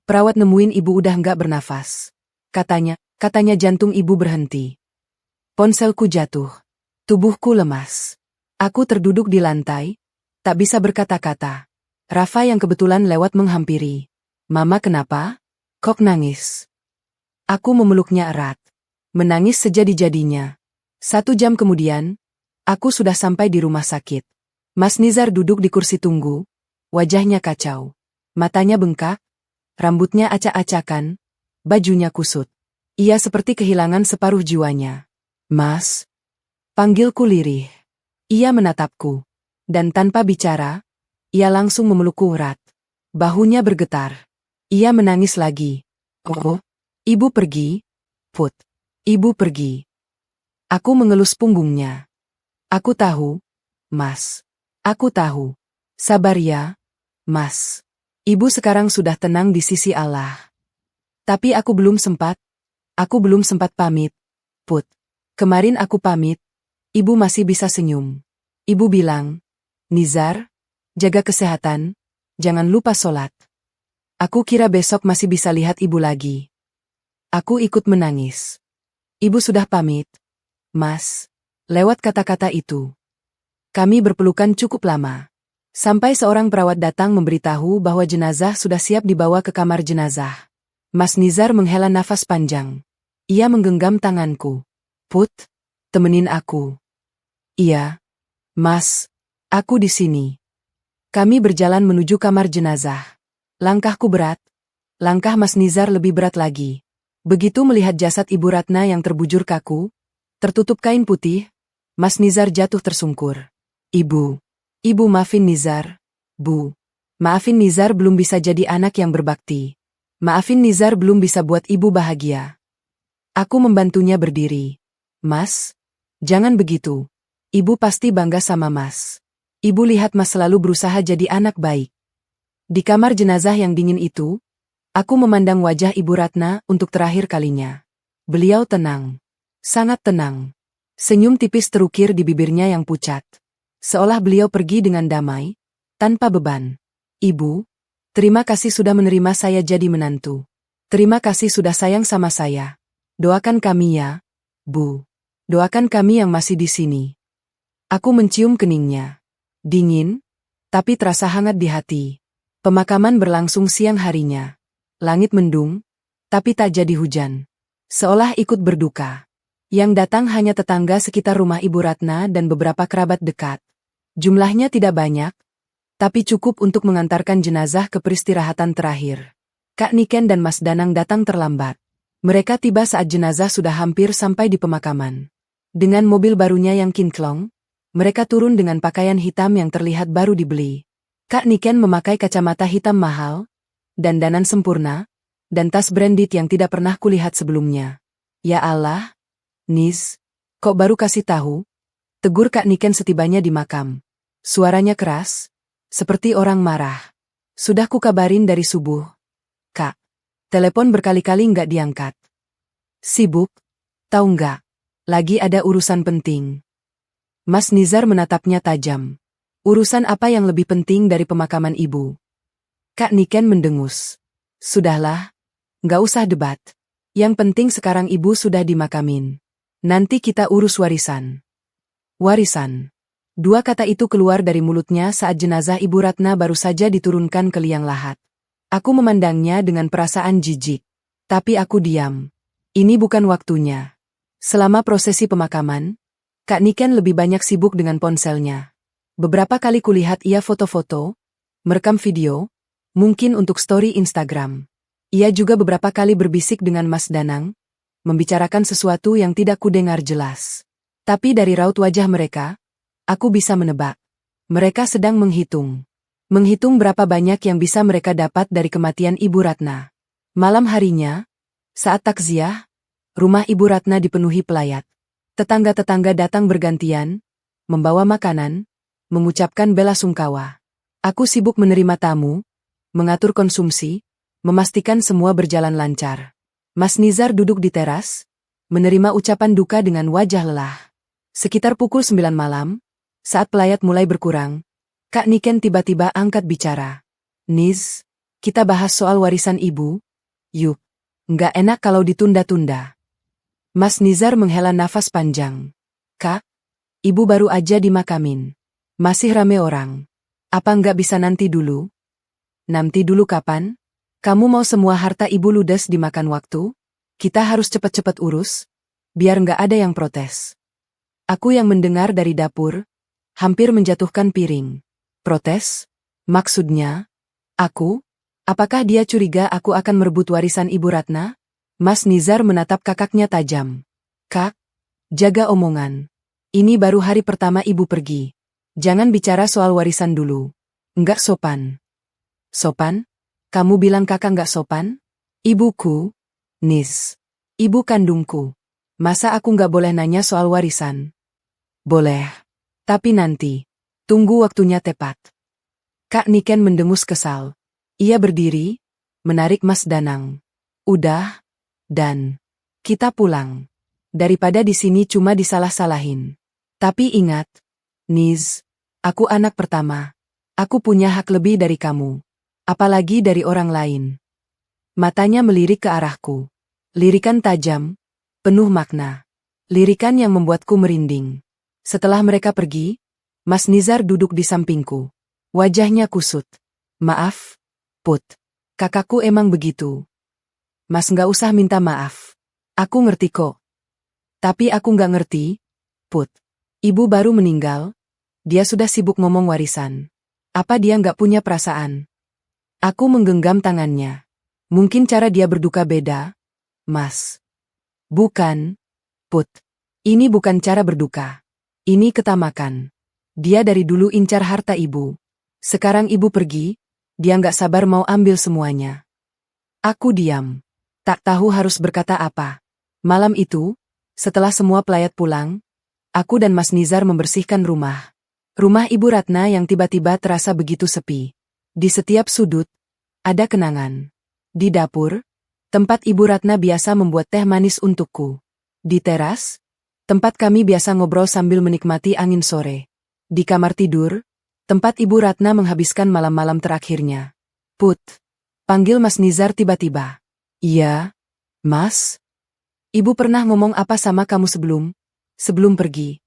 perawat nemuin ibu udah nggak bernafas. Katanya jantung ibu berhenti. Ponselku jatuh. Tubuhku lemas. Aku terduduk di lantai, tak bisa berkata-kata. Rafa yang kebetulan lewat menghampiri. Mama kenapa? Kok nangis? Aku memeluknya erat. Menangis sejadi-jadinya. 1 jam kemudian, aku sudah sampai di rumah sakit. Mas Nizar duduk di kursi tunggu, wajahnya kacau. Matanya bengkak, rambutnya acak-acakan, bajunya kusut. Ia seperti kehilangan separuh jiwanya. Mas? Panggilku lirih. Ia menatapku. Dan tanpa bicara, ia langsung memelukku erat. Bahunya bergetar. Ia menangis lagi. Oh, ibu pergi? Put. Ibu pergi. Aku mengelus punggungnya. Aku tahu, Mas. Aku tahu. Sabar ya, Mas. Ibu sekarang sudah tenang di sisi Allah. Tapi aku belum sempat pamit, Put. Kemarin aku pamit, ibu masih bisa senyum. Ibu bilang, Nizar, jaga kesehatan, jangan lupa sholat. Aku kira besok masih bisa lihat ibu lagi. Aku ikut menangis. Ibu sudah pamit, Mas. Lewat kata-kata itu, kami berpelukan cukup lama. Sampai seorang perawat datang memberitahu bahwa jenazah sudah siap dibawa ke kamar jenazah. Mas Nizar menghela nafas panjang. Ia menggenggam tanganku. Put, temenin aku. Iya, Mas, aku di sini. Kami berjalan menuju kamar jenazah. Langkahku berat, langkah Mas Nizar lebih berat lagi. Begitu melihat jasad Ibu Ratna yang terbujur kaku, tertutup kain putih, Mas Nizar jatuh tersungkur. Ibu maafin Nizar, Bu. Maafin Nizar belum bisa jadi anak yang berbakti. Maafin Nizar belum bisa buat ibu bahagia. Aku membantunya berdiri. Mas, jangan begitu. Ibu pasti bangga sama Mas. Ibu lihat Mas selalu berusaha jadi anak baik. Di kamar jenazah yang dingin itu, aku memandang wajah Ibu Ratna untuk terakhir kalinya. Beliau tenang. Sangat tenang. Senyum tipis terukir di bibirnya yang pucat. Seolah beliau pergi dengan damai, tanpa beban. Ibu, terima kasih sudah menerima saya jadi menantu. Terima kasih sudah sayang sama saya. Doakan kami ya, Bu. Doakan kami yang masih di sini. Aku mencium keningnya. Dingin, tapi terasa hangat di hati. Pemakaman berlangsung siang harinya. Langit mendung, tapi tak jadi hujan. Seolah ikut berduka. Yang datang hanya tetangga sekitar rumah Ibu Ratna dan beberapa kerabat dekat. Jumlahnya tidak banyak, tapi cukup untuk mengantarkan jenazah ke peristirahatan terakhir. Kak Niken dan Mas Danang datang terlambat. Mereka tiba saat jenazah sudah hampir sampai di pemakaman. Dengan mobil barunya yang kinclong, mereka turun dengan pakaian hitam yang terlihat baru dibeli. Kak Niken memakai kacamata hitam mahal, dandanan sempurna, dan tas branded yang tidak pernah kulihat sebelumnya. Ya Allah, Nis, kok baru kasih tahu? Tegur Kak Niken setibanya di makam. Suaranya keras, seperti orang marah. Sudah kukabarin dari subuh. Kak, telepon berkali-kali nggak diangkat. Sibuk? Tahu nggak? Lagi ada urusan penting. Mas Nizar menatapnya tajam. Urusan apa yang lebih penting dari pemakaman ibu? Kak Niken mendengus. Sudahlah, nggak usah debat. Yang penting sekarang ibu sudah dimakamin. Nanti kita urus warisan. Warisan. Dua kata itu keluar dari mulutnya saat jenazah Ibu Ratna baru saja diturunkan ke liang lahat. Aku memandangnya dengan perasaan jijik. Tapi aku diam. Ini bukan waktunya. Selama prosesi pemakaman, Kak Niken lebih banyak sibuk dengan ponselnya. Beberapa kali kulihat ia foto-foto, merekam video, mungkin untuk story Instagram. Ia juga beberapa kali berbisik dengan Mas Danang, membicarakan sesuatu yang tidak kudengar jelas. Tapi dari raut wajah mereka, aku bisa menebak. Mereka sedang menghitung. Menghitung berapa banyak yang bisa mereka dapat dari kematian Ibu Ratna. Malam harinya, saat takziah, rumah Ibu Ratna dipenuhi pelayat. Tetangga-tetangga datang bergantian, membawa makanan, mengucapkan bela sungkawa. Aku sibuk menerima tamu, mengatur konsumsi, memastikan semua berjalan lancar. Mas Nizar duduk di teras, menerima ucapan duka dengan wajah lelah. Sekitar pukul 9 malam, saat pelayat mulai berkurang, Kak Niken tiba-tiba angkat bicara. Niz, kita bahas soal warisan ibu? Yuk, nggak enak kalau ditunda-tunda. Mas Nizar menghela nafas panjang. Kak, ibu baru aja dimakamin. Masih rame orang. Apa nggak bisa nanti dulu? Nanti dulu kapan? Kamu mau semua harta ibu ludes dimakan waktu? Kita harus cepat-cepat urus, biar nggak ada yang protes. Aku yang mendengar dari dapur, hampir menjatuhkan piring. Protes? Maksudnya? Aku? Apakah dia curiga aku akan merebut warisan Ibu Ratna? Mas Nizar menatap kakaknya tajam. Kak, jaga omongan. Ini baru hari pertama ibu pergi. Jangan bicara soal warisan dulu. Enggak sopan. Sopan? Kamu bilang kakak enggak sopan? Ibuku, Nis. Ibu kandungku. Masa aku enggak boleh nanya soal warisan? Boleh. Tapi nanti. Tunggu waktunya tepat. Kak Niken mendengus kesal. Ia berdiri, menarik Mas Danang. Udah, Dan. Kita pulang. Daripada di sini cuma disalah-salahin. Tapi ingat, Nis. Aku anak pertama. Aku punya hak lebih dari kamu. Apalagi dari orang lain. Matanya melirik ke arahku. Lirikan tajam, penuh makna. Lirikan yang membuatku merinding. Setelah mereka pergi, Mas Nizar duduk di sampingku. Wajahnya kusut. Maaf, Put. Kakakku emang begitu. Mas nggak usah minta maaf. Aku ngerti kok. Tapi aku nggak ngerti, Put. Ibu baru meninggal. Dia sudah sibuk ngomong warisan. Apa dia nggak punya perasaan? Aku menggenggam tangannya. Mungkin cara dia berduka beda, Mas. Bukan, Put. Ini bukan cara berduka. Ini ketamakan. Dia dari dulu incar harta ibu. Sekarang ibu pergi, dia nggak sabar mau ambil semuanya. Aku diam. Tak tahu harus berkata apa. Malam itu, setelah semua pelayat pulang, aku dan Mas Nizar membersihkan rumah. Rumah Ibu Ratna yang tiba-tiba terasa begitu sepi. Di setiap sudut, ada kenangan. Di dapur, tempat Ibu Ratna biasa membuat teh manis untukku. Di teras, Tempat kami biasa ngobrol sambil menikmati angin sore. Di kamar tidur, tempat Ibu Ratna menghabiskan malam-malam terakhirnya. Put, panggil Mas Nizar tiba-tiba. Iya, Mas. Ibu pernah ngomong apa sama kamu sebelum pergi?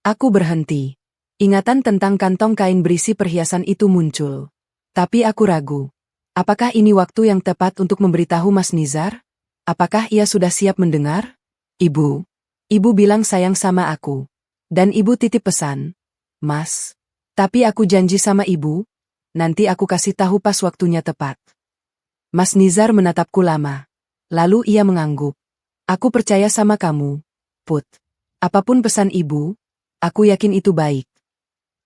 Aku berhenti. Ingatan tentang kantong kain berisi perhiasan itu muncul. Tapi aku ragu. Apakah ini waktu yang tepat untuk memberitahu Mas Nizar? Apakah ia sudah siap mendengar? Ibu bilang sayang sama aku. Dan ibu titip pesan. Mas. Tapi aku janji sama ibu, nanti aku kasih tahu pas waktunya tepat. Mas Nizar menatapku lama. Lalu ia mengangguk. Aku percaya sama kamu, Put. Apapun pesan ibu, aku yakin itu baik.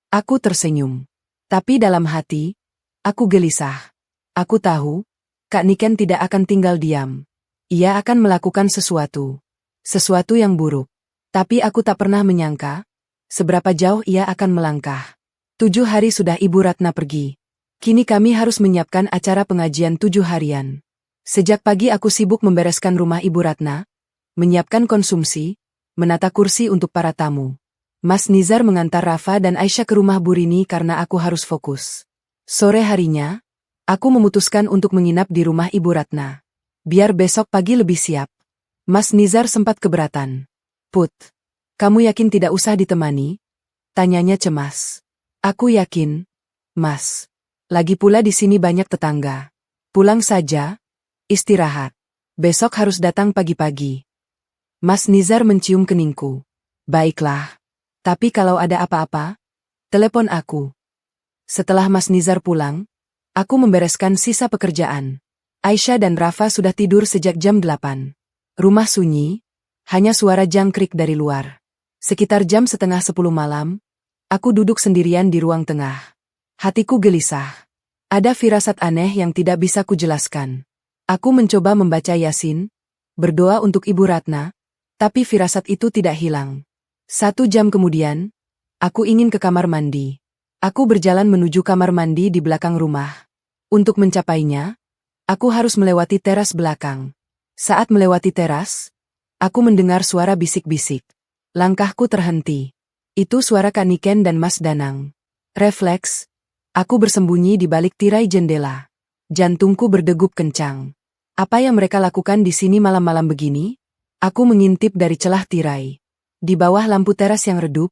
Aku tersenyum. Tapi dalam hati, aku gelisah. Aku tahu, Kak Niken tidak akan tinggal diam. Ia akan melakukan sesuatu. Sesuatu yang buruk. Tapi aku tak pernah menyangka, seberapa jauh ia akan melangkah. 7 hari sudah Ibu Ratna pergi. Kini kami harus menyiapkan acara pengajian 7 harian. Sejak pagi aku sibuk membereskan rumah Ibu Ratna, menyiapkan konsumsi, menata kursi untuk para tamu. Mas Nizar mengantar Rafa dan Aisyah ke rumah Bu Rini karena aku harus fokus. Sore harinya, aku memutuskan untuk menginap di rumah Ibu Ratna. Biar besok pagi lebih siap. Mas Nizar sempat keberatan. Put, kamu yakin tidak usah ditemani? Tanyanya cemas. Aku yakin, Mas. Lagi pula di sini banyak tetangga. Pulang saja. Istirahat. Besok harus datang pagi-pagi. Mas Nizar mencium keningku. Baiklah. Tapi kalau ada apa-apa, telepon aku. Setelah Mas Nizar pulang, aku membereskan sisa pekerjaan. Aisyah dan Rafa sudah tidur sejak jam 8. Rumah sunyi, hanya suara jangkrik dari luar. Sekitar jam setengah 10 malam, aku duduk sendirian di ruang tengah. Hatiku gelisah. Ada firasat aneh yang tidak bisa kujelaskan. Aku mencoba membaca Yasin, berdoa untuk Ibu Ratna, tapi firasat itu tidak hilang. 1 jam kemudian, aku ingin ke kamar mandi. Aku berjalan menuju kamar mandi di belakang rumah. Untuk mencapainya, aku harus melewati teras belakang. Saat melewati teras, aku mendengar suara bisik-bisik. Langkahku terhenti. Itu suara Kak Niken dan Mas Danang. Refleks, aku bersembunyi di balik tirai jendela. Jantungku berdegup kencang. Apa yang mereka lakukan di sini malam-malam begini? Aku mengintip dari celah tirai. Di bawah lampu teras yang redup,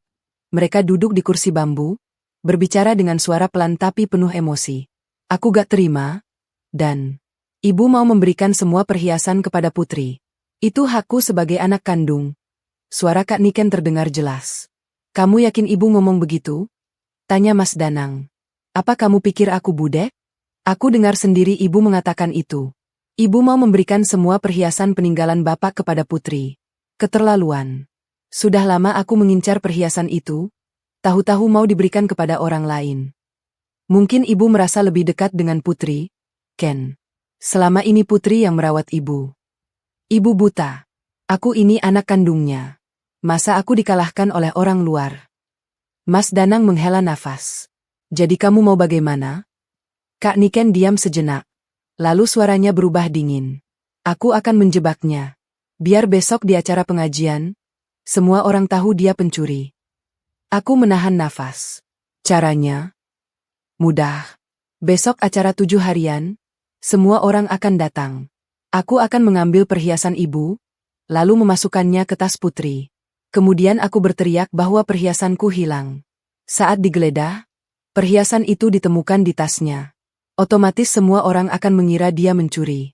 mereka duduk di kursi bambu, berbicara dengan suara pelan tapi penuh emosi. Aku gak terima, dan ibu mau memberikan semua perhiasan kepada putri. Itu hakku sebagai anak kandung. Suara Kak Niken terdengar jelas. Kamu yakin ibu ngomong begitu? Tanya Mas Danang. Apa kamu pikir aku budek? Aku dengar sendiri ibu mengatakan itu. Ibu mau memberikan semua perhiasan peninggalan bapak kepada putri. Keterlaluan. Sudah lama aku mengincar perhiasan itu, tahu-tahu mau diberikan kepada orang lain. Mungkin ibu merasa lebih dekat dengan putri, Ken. Selama ini putri yang merawat ibu. Ibu buta. Aku ini anak kandungnya. Masa aku dikalahkan oleh orang luar? Mas Danang menghela nafas. Jadi kamu mau bagaimana? Kak Niken diam sejenak. Lalu suaranya berubah dingin. Aku akan menjebaknya. Biar besok di acara pengajian, semua orang tahu dia pencuri. Aku menahan nafas. Caranya? Mudah. Besok acara 7 harian, semua orang akan datang. Aku akan mengambil perhiasan ibu, lalu memasukkannya ke tas putri. Kemudian aku berteriak bahwa perhiasanku hilang. Saat digeledah, perhiasan itu ditemukan di tasnya. Otomatis semua orang akan mengira dia mencuri.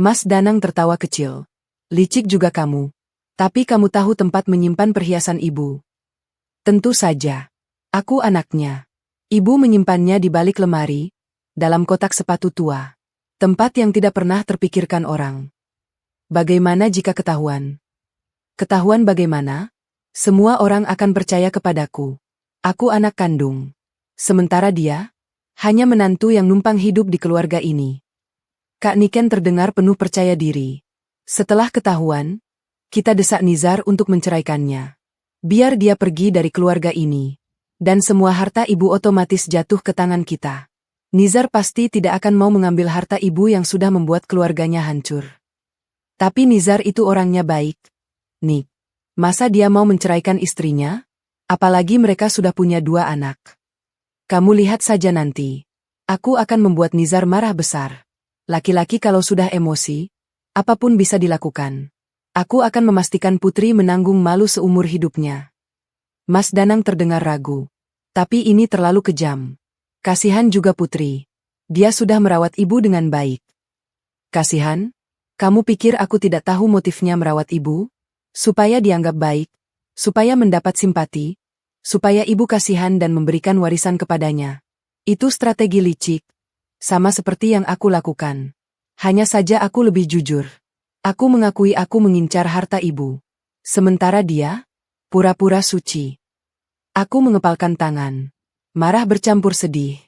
Mas Danang tertawa kecil. Licik juga kamu. Tapi kamu tahu tempat menyimpan perhiasan ibu. Tentu saja. Aku anaknya. Ibu menyimpannya di balik lemari, dalam kotak sepatu tua. Tempat yang tidak pernah terpikirkan orang. Bagaimana jika ketahuan? Ketahuan bagaimana? Semua orang akan percaya kepadaku. Aku anak kandung. Sementara dia hanya menantu yang numpang hidup di keluarga ini. Kak Niken terdengar penuh percaya diri. Setelah ketahuan, kita desak Nizar untuk menceraikannya. Biar dia pergi dari keluarga ini. Dan semua harta ibu otomatis jatuh ke tangan kita. Nizar pasti tidak akan mau mengambil harta ibu yang sudah membuat keluarganya hancur. Tapi Nizar itu orangnya baik, Nick. Masa dia mau menceraikan istrinya? Apalagi mereka sudah punya 2 anak. Kamu lihat saja nanti. Aku akan membuat Nizar marah besar. Laki-laki kalau sudah emosi, apapun bisa dilakukan. Aku akan memastikan Putri menanggung malu seumur hidupnya. Mas Danang terdengar ragu. Tapi ini terlalu kejam. Kasihan juga Putri. Dia sudah merawat ibu dengan baik. Kasihan? Kamu pikir aku tidak tahu motifnya merawat ibu? Supaya dianggap baik, supaya mendapat simpati, supaya ibu kasihan dan memberikan warisan kepadanya. Itu strategi licik. Sama seperti yang aku lakukan. Hanya saja aku lebih jujur. Aku mengakui aku mengincar harta ibu. Sementara dia, pura-pura suci. Aku mengepalkan tangan. Marah bercampur sedih.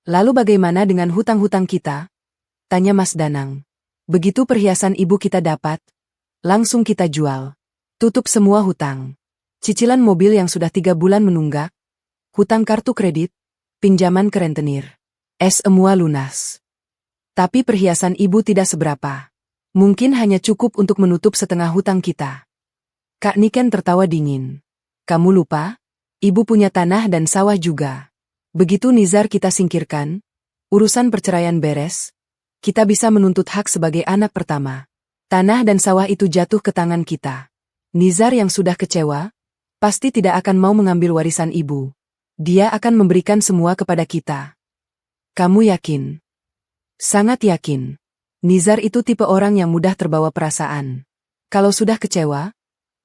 Lalu bagaimana dengan hutang-hutang kita? Tanya Mas Danang. Begitu perhiasan ibu kita dapat, langsung kita jual. Tutup semua hutang. Cicilan mobil yang sudah 3 bulan menunggak, hutang kartu kredit, pinjaman ke rentenir. Semua lunas. Tapi perhiasan ibu tidak seberapa. Mungkin hanya cukup untuk menutup setengah hutang kita. Kak Niken tertawa dingin. Kamu lupa? Ibu punya tanah dan sawah juga. Begitu Nizar kita singkirkan, urusan perceraian beres, kita bisa menuntut hak sebagai anak pertama. Tanah dan sawah itu jatuh ke tangan kita. Nizar yang sudah kecewa, pasti tidak akan mau mengambil warisan ibu. Dia akan memberikan semua kepada kita. Kamu yakin? Sangat yakin. Nizar itu tipe orang yang mudah terbawa perasaan. Kalau sudah kecewa,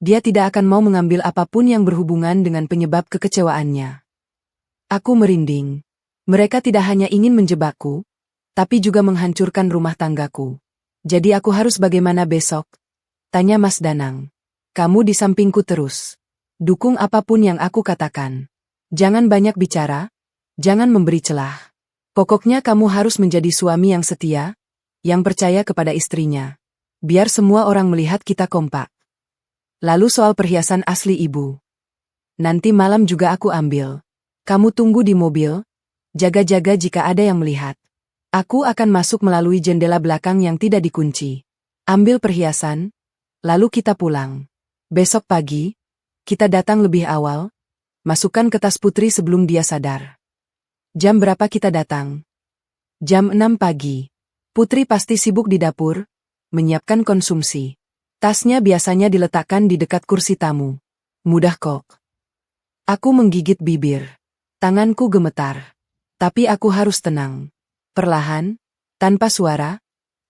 dia tidak akan mau mengambil apapun yang berhubungan dengan penyebab kekecewaannya. Aku merinding. Mereka tidak hanya ingin menjebakku, tapi juga menghancurkan rumah tanggaku. Jadi aku harus bagaimana besok? Tanya Mas Danang. Kamu di sampingku terus. Dukung apapun yang aku katakan. Jangan banyak bicara, jangan memberi celah. Pokoknya kamu harus menjadi suami yang setia, yang percaya kepada istrinya. Biar semua orang melihat kita kompak. Lalu soal perhiasan asli ibu. Nanti malam juga aku ambil. Kamu tunggu di mobil, jaga-jaga jika ada yang melihat. Aku akan masuk melalui jendela belakang yang tidak dikunci. Ambil perhiasan, lalu kita pulang. Besok pagi, kita datang lebih awal, masukkan ke tas Putri sebelum dia sadar. Jam berapa kita datang? Jam 6 pagi. Putri pasti sibuk di dapur, menyiapkan konsumsi. Tasnya biasanya diletakkan di dekat kursi tamu. Mudah kok. Aku menggigit bibir. Tanganku gemetar. Tapi aku harus tenang. Perlahan, tanpa suara,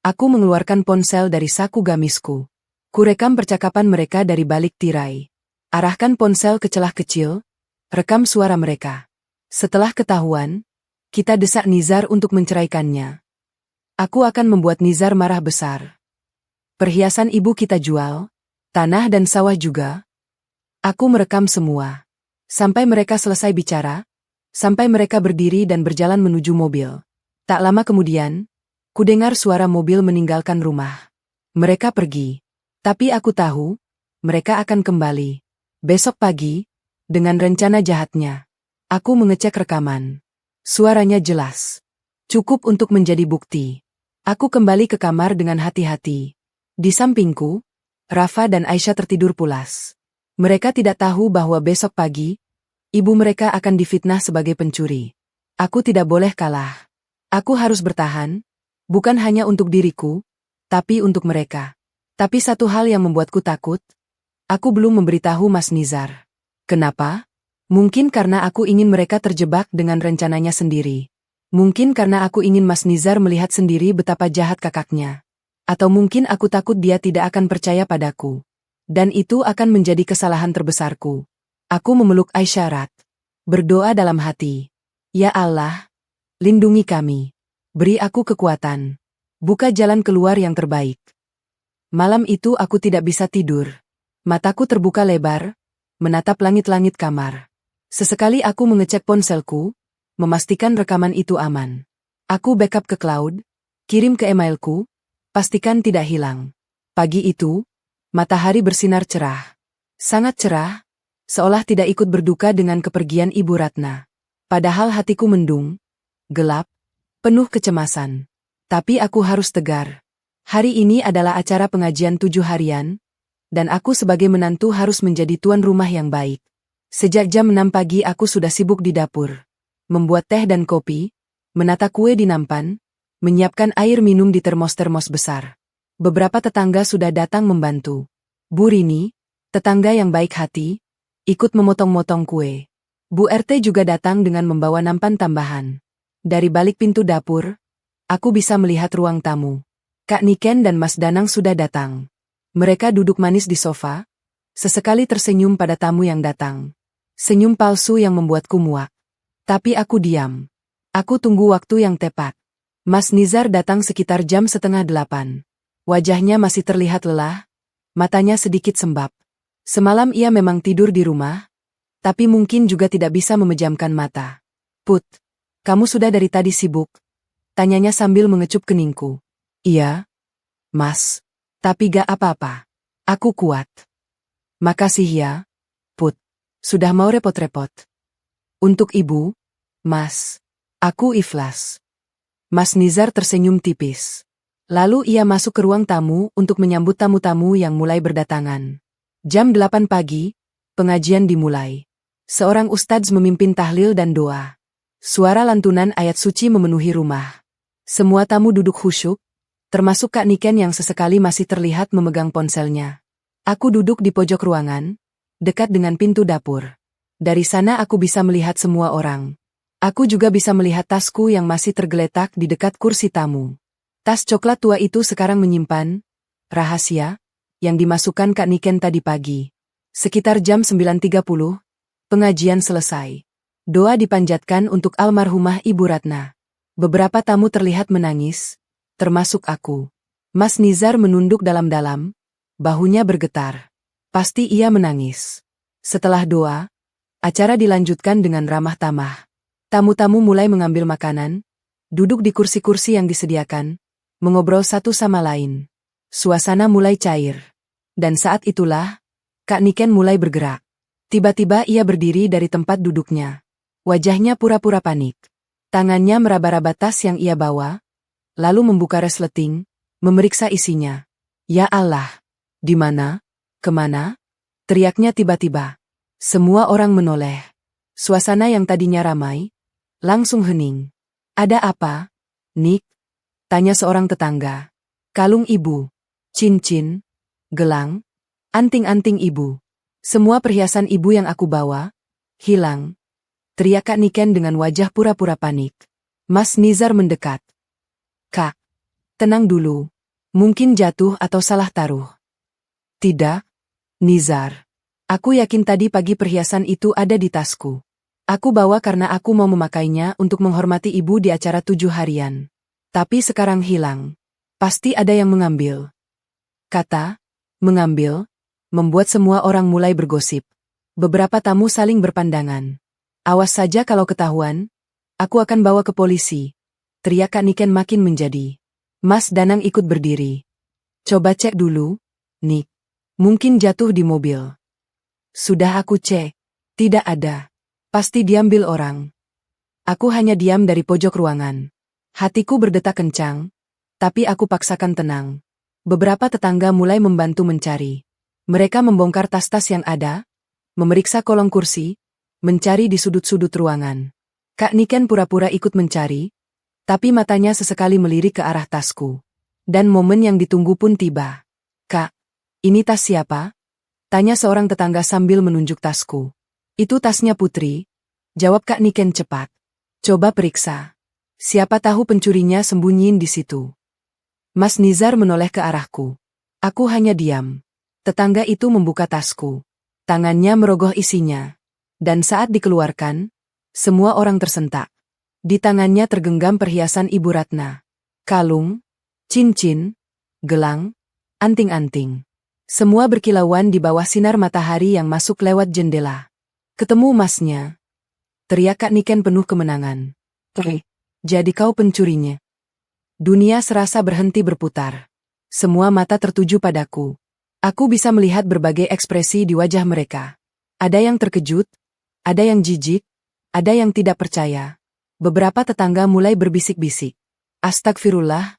aku mengeluarkan ponsel dari saku gamisku. Kurekam percakapan mereka dari balik tirai. Arahkan ponsel ke celah kecil, rekam suara mereka. Setelah ketahuan, kita desak Nizar untuk menceraikannya. Aku akan membuat Nizar marah besar. Perhiasan ibu kita jual, tanah dan sawah juga. Aku merekam semua. Sampai mereka selesai bicara, sampai mereka berdiri dan berjalan menuju mobil. Tak lama kemudian, kudengar suara mobil meninggalkan rumah. Mereka pergi. Tapi aku tahu, mereka akan kembali. Besok pagi, dengan rencana jahatnya. Aku mengecek rekaman. Suaranya jelas. Cukup untuk menjadi bukti. Aku kembali ke kamar dengan hati-hati. Di sampingku, Rafa dan Aisyah tertidur pulas. Mereka tidak tahu bahwa besok pagi, ibu mereka akan difitnah sebagai pencuri. Aku tidak boleh kalah. Aku harus bertahan, bukan hanya untuk diriku, tapi untuk mereka. Tapi satu hal yang membuatku takut, aku belum memberitahu Mas Nizar. Kenapa? Mungkin karena aku ingin mereka terjebak dengan rencananya sendiri. Mungkin karena aku ingin Mas Nizar melihat sendiri betapa jahat kakaknya. Atau mungkin aku takut dia tidak akan percaya padaku. Dan itu akan menjadi kesalahan terbesarku. Aku memeluk Aisyah, berdoa dalam hati. Ya Allah, lindungi kami. Beri aku kekuatan. Buka jalan keluar yang terbaik. Malam itu aku tidak bisa tidur. Mataku terbuka lebar, menatap langit-langit kamar. Sesekali aku mengecek ponselku, memastikan rekaman itu aman. Aku backup ke cloud, kirim ke emailku, pastikan tidak hilang. Pagi itu, matahari bersinar cerah. Sangat cerah, seolah tidak ikut berduka dengan kepergian Ibu Ratna. Padahal hatiku mendung, gelap, penuh kecemasan. Tapi aku harus tegar. Hari ini adalah acara pengajian 7 harian, Dan aku sebagai menantu harus menjadi tuan rumah yang baik. Sejak jam 6 pagi aku sudah sibuk di dapur. Membuat teh dan kopi, menata kue di nampan, menyiapkan air minum di termos-termos besar. Beberapa tetangga sudah datang membantu. Bu Rini, tetangga yang baik hati, ikut memotong-motong kue. Bu RT juga datang dengan membawa nampan tambahan. Dari balik pintu dapur, aku bisa melihat ruang tamu. Kak Niken dan Mas Danang sudah datang. Mereka duduk manis di sofa, sesekali tersenyum pada tamu yang datang. Senyum palsu yang membuatku muak. Tapi aku diam. Aku tunggu waktu yang tepat. Mas Nizar datang sekitar jam setengah 8. Wajahnya masih terlihat lelah, matanya sedikit sembab. Semalam ia memang tidur di rumah, tapi mungkin juga tidak bisa memejamkan mata. Put, kamu sudah dari tadi sibuk? Tanyanya sambil mengecup keningku. Iya, Mas. Tapi gak apa-apa. Aku kuat. Makasih ya, Put. Sudah mau repot-repot. Untuk ibu, Mas. Aku ikhlas. Mas Nizar tersenyum tipis. Lalu ia masuk ke ruang tamu untuk menyambut tamu-tamu yang mulai berdatangan. Jam 8 pagi, pengajian dimulai. Seorang ustadz memimpin tahlil dan doa. Suara lantunan ayat suci memenuhi rumah. Semua tamu duduk khusyuk, termasuk Kak Niken yang sesekali masih terlihat memegang ponselnya. Aku duduk di pojok ruangan, dekat dengan pintu dapur. Dari sana aku bisa melihat semua orang. Aku juga bisa melihat tasku yang masih tergeletak di dekat kursi tamu. Tas coklat tua itu sekarang menyimpan rahasia yang dimasukkan Kak Niken tadi pagi. Sekitar jam 9.30, pengajian selesai. Doa dipanjatkan untuk almarhumah Ibu Ratna. Beberapa tamu terlihat menangis, termasuk aku. Mas Nizar menunduk dalam-dalam, bahunya bergetar. Pasti ia menangis. Setelah doa, acara dilanjutkan dengan ramah tamah. Tamu-tamu mulai mengambil makanan, duduk di kursi-kursi yang disediakan, mengobrol satu sama lain. Suasana mulai cair. Dan saat itulah, Kak Niken mulai bergerak. Tiba-tiba ia berdiri dari tempat duduknya. Wajahnya pura-pura panik. Tangannya meraba-raba tas yang ia bawa, lalu membuka resleting, memeriksa isinya. Ya Allah! Di mana? Kemana? Teriaknya tiba-tiba. Semua orang menoleh. Suasana yang tadinya ramai, langsung hening. Ada apa, Nick? Tanya seorang tetangga. Kalung ibu, cincin, gelang, anting-anting ibu. Semua perhiasan ibu yang aku bawa, hilang. Teriak Kak Niken dengan wajah pura-pura panik. Mas Nizar mendekat. Kak, tenang dulu. Mungkin jatuh atau salah taruh. Tidak, Nizar. Aku yakin tadi pagi perhiasan itu ada di tasku. Aku bawa karena aku mau memakainya untuk menghormati ibu di acara 7 harian. Tapi sekarang hilang. Pasti ada yang mengambil. Kata, mengambil, membuat semua orang mulai bergosip. Beberapa tamu saling berpandangan. Awas saja kalau ketahuan, aku akan bawa ke polisi. Teriak Kak Niken makin menjadi. Mas Danang ikut berdiri. Coba cek dulu, Nick. Mungkin jatuh di mobil. Sudah aku cek. Tidak ada. Pasti diambil orang. Aku hanya diam dari pojok ruangan. Hatiku berdetak kencang, tapi aku paksakan tenang. Beberapa tetangga mulai membantu mencari. Mereka membongkar tas-tas yang ada, memeriksa kolong kursi, mencari di sudut-sudut ruangan. Kak Niken pura-pura ikut mencari, tapi matanya sesekali melirik ke arah tasku. Dan momen yang ditunggu pun tiba. Kak, ini tas siapa? Tanya seorang tetangga sambil menunjuk tasku. Itu tasnya Putri, jawab Kak Niken cepat. Coba periksa. Siapa tahu pencurinya sembunyiin di situ. Mas Nizar menoleh ke arahku. Aku hanya diam. Tetangga itu membuka tasku. Tangannya merogoh isinya. Dan saat dikeluarkan, semua orang tersentak. Di tangannya tergenggam perhiasan Ibu Ratna. Kalung, cincin, gelang, anting-anting. Semua berkilauan di bawah sinar matahari yang masuk lewat jendela. Ketemu masnya. Teriak Kak Niken penuh kemenangan. Jadi kau pencurinya. Dunia serasa berhenti berputar. Semua mata tertuju padaku. Aku bisa melihat berbagai ekspresi di wajah mereka. Ada yang terkejut, ada yang jijik, ada yang tidak percaya. Beberapa tetangga mulai berbisik-bisik. Astagfirullah,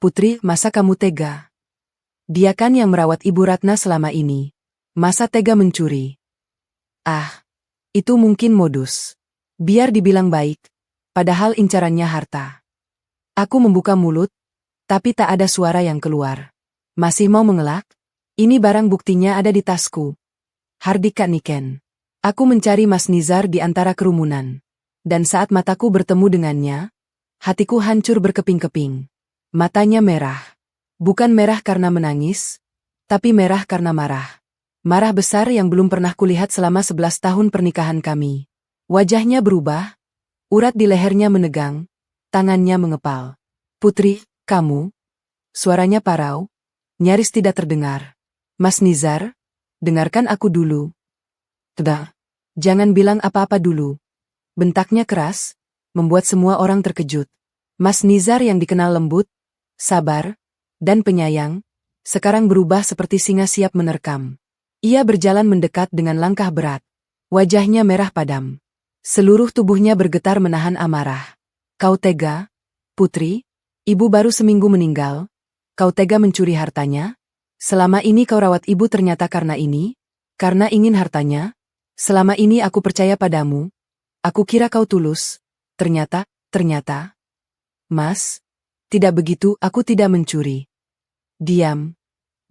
Putri, masa kamu tega? Dia kan yang merawat Ibu Ratna selama ini. Masa tega mencuri? Ah, itu mungkin modus. Biar dibilang baik, padahal incarannya harta. Aku membuka mulut, tapi tak ada suara yang keluar. Masih mau mengelak? Ini barang buktinya ada di tasku. Hardik Kak Niken. Aku mencari Mas Nizar di antara kerumunan. Dan saat mataku bertemu dengannya, hatiku hancur berkeping-keping. Matanya merah. Bukan merah karena menangis, tapi merah karena marah. Marah besar yang belum pernah kulihat selama 11 tahun pernikahan kami. Wajahnya berubah, urat di lehernya menegang, tangannya mengepal. Putri, kamu? Suaranya parau, nyaris tidak terdengar. Mas Nizar, dengarkan aku dulu. Tidak. Jangan bilang apa-apa dulu. Bentaknya keras, membuat semua orang terkejut. Mas Nizar yang dikenal lembut, sabar, dan penyayang, sekarang berubah seperti singa siap menerkam. Ia berjalan mendekat dengan langkah berat. Wajahnya merah padam. Seluruh tubuhnya bergetar menahan amarah. Kau tega, Putri? Ibu baru seminggu meninggal. Kau tega mencuri hartanya? Selama ini kau rawat ibu ternyata karena ini? Karena ingin hartanya? Selama ini aku percaya padamu. Aku kira kau tulus. Ternyata. Mas, tidak begitu, aku tidak mencuri. Diam.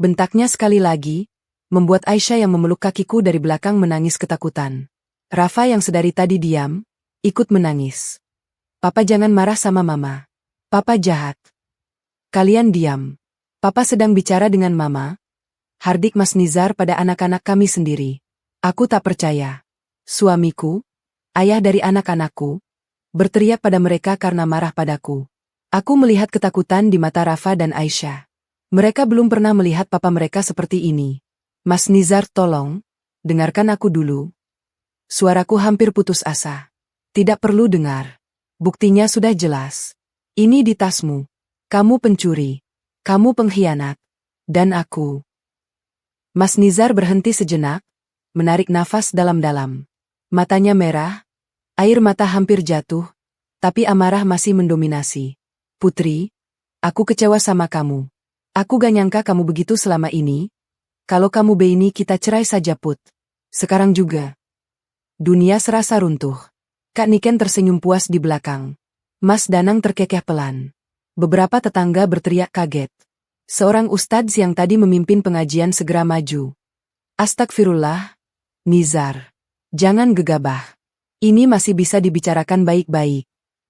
Bentaknya sekali lagi, membuat Aisyah yang memeluk kakiku dari belakang menangis ketakutan. Rafa yang sedari tadi diam, ikut menangis. Papa jangan marah sama mama. Papa jahat. Kalian diam. Papa sedang bicara dengan mama. Hardik Mas Nizar pada anak-anak kami sendiri. Aku tak percaya. Suamiku, ayah dari anak-anakku, berteriak pada mereka karena marah padaku. Aku melihat ketakutan di mata Rafa dan Aisyah. Mereka belum pernah melihat papa mereka seperti ini. Mas Nizar, tolong, dengarkan aku dulu. Suaraku hampir putus asa. Tidak perlu dengar. Buktinya sudah jelas. Ini di tasmu. Kamu pencuri. Kamu pengkhianat. Dan aku. Mas Nizar berhenti sejenak, menarik nafas dalam-dalam. Matanya merah, air mata hampir jatuh, tapi amarah masih mendominasi. Putri, aku kecewa sama kamu. Aku gak nyangka kamu begitu selama ini. Kalau kamu begini kita cerai saja Put. Sekarang juga. Dunia serasa runtuh. Kak Niken tersenyum puas di belakang. Mas Danang terkekeh pelan. Beberapa tetangga berteriak kaget. Seorang ustadz yang tadi memimpin pengajian segera maju. Astagfirullah, Nizar. Jangan gegabah. Ini masih bisa dibicarakan baik-baik.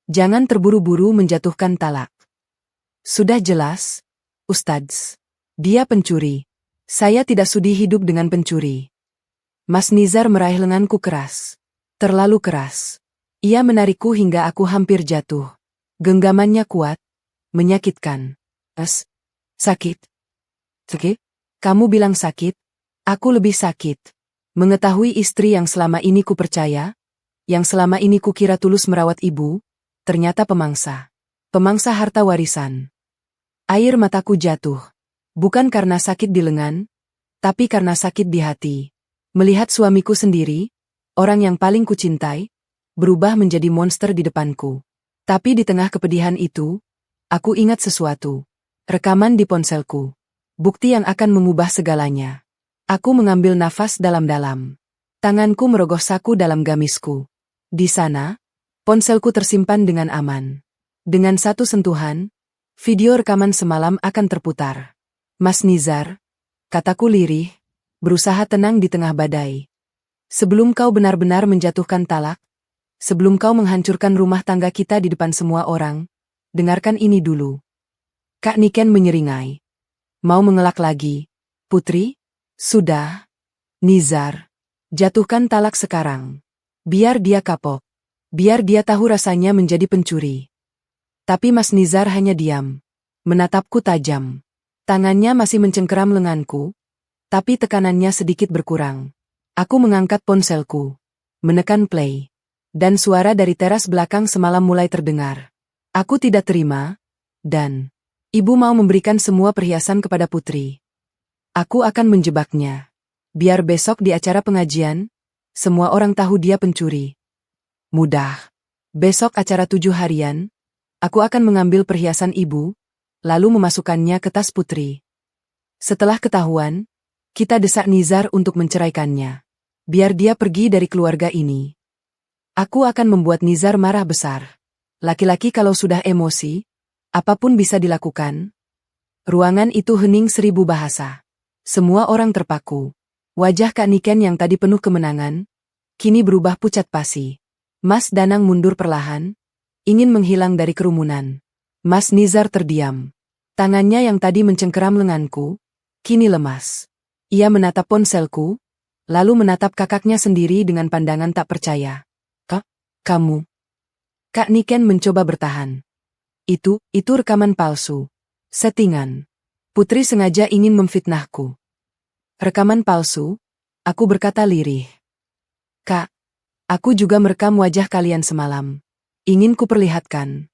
Jangan terburu-buru menjatuhkan talak. Sudah jelas, Ustadz. Dia pencuri. Saya tidak sudi hidup dengan pencuri. Mas Nizar meraih lenganku keras. Terlalu keras. Ia menarikku hingga aku hampir jatuh. Genggamannya kuat, menyakitkan. Sakit? Sakit? Kamu bilang sakit? Aku lebih sakit. Mengetahui istri yang selama ini ku percaya, yang selama ini ku kira tulus merawat ibu, ternyata pemangsa. Pemangsa harta warisan. Air mataku jatuh. Bukan karena sakit di lengan, tapi karena sakit di hati. Melihat suamiku sendiri, orang yang paling kucintai, berubah menjadi monster di depanku. Tapi di tengah kepedihan itu, aku ingat sesuatu. Rekaman di ponselku. Bukti yang akan mengubah segalanya. Aku mengambil nafas dalam-dalam. Tanganku merogoh saku dalam gamisku. Di sana, ponselku tersimpan dengan aman. Dengan satu sentuhan, video rekaman semalam akan terputar. Mas Nizar, kataku lirih, berusaha tenang di tengah badai. Sebelum kau benar-benar menjatuhkan talak, sebelum kau menghancurkan rumah tangga kita di depan semua orang, dengarkan ini dulu. Kak Niken menyeringai. Mau mengelak lagi, Putri? Sudah. Nizar, jatuhkan talak sekarang. Biar dia kapok. Biar dia tahu rasanya menjadi pencuri. Tapi Mas Nizar hanya diam. Menatapku tajam. Tangannya masih mencengkeram lenganku, tapi tekanannya sedikit berkurang. Aku mengangkat ponselku. Menekan play. Dan suara dari teras belakang semalam mulai terdengar. Aku tidak terima, dan ibu mau memberikan semua perhiasan kepada Putri. Aku akan menjebaknya. Biar besok di acara pengajian, semua orang tahu dia pencuri. Mudah. Besok acara 7 harian, aku akan mengambil perhiasan ibu, lalu memasukkannya ke tas Putri. Setelah ketahuan, kita desak Nizar untuk menceraikannya. Biar dia pergi dari keluarga ini. Aku akan membuat Nizar marah besar. Laki-laki kalau sudah emosi, apapun bisa dilakukan. Ruangan itu hening 1000 bahasa. Semua orang terpaku. Wajah Kak Niken yang tadi penuh kemenangan, kini berubah pucat pasi. Mas Danang mundur perlahan, ingin menghilang dari kerumunan. Mas Nizar terdiam. Tangannya yang tadi mencengkeram lenganku, kini lemas. Ia menatap ponselku, lalu menatap kakaknya sendiri dengan pandangan tak percaya. Kamu? Kak Niken mencoba bertahan. Itu rekaman palsu. Settingan. Putri sengaja ingin memfitnahku. Rekaman palsu? Aku berkata lirih. Kak, aku juga merekam wajah kalian semalam. Ingin kuperlihatkan.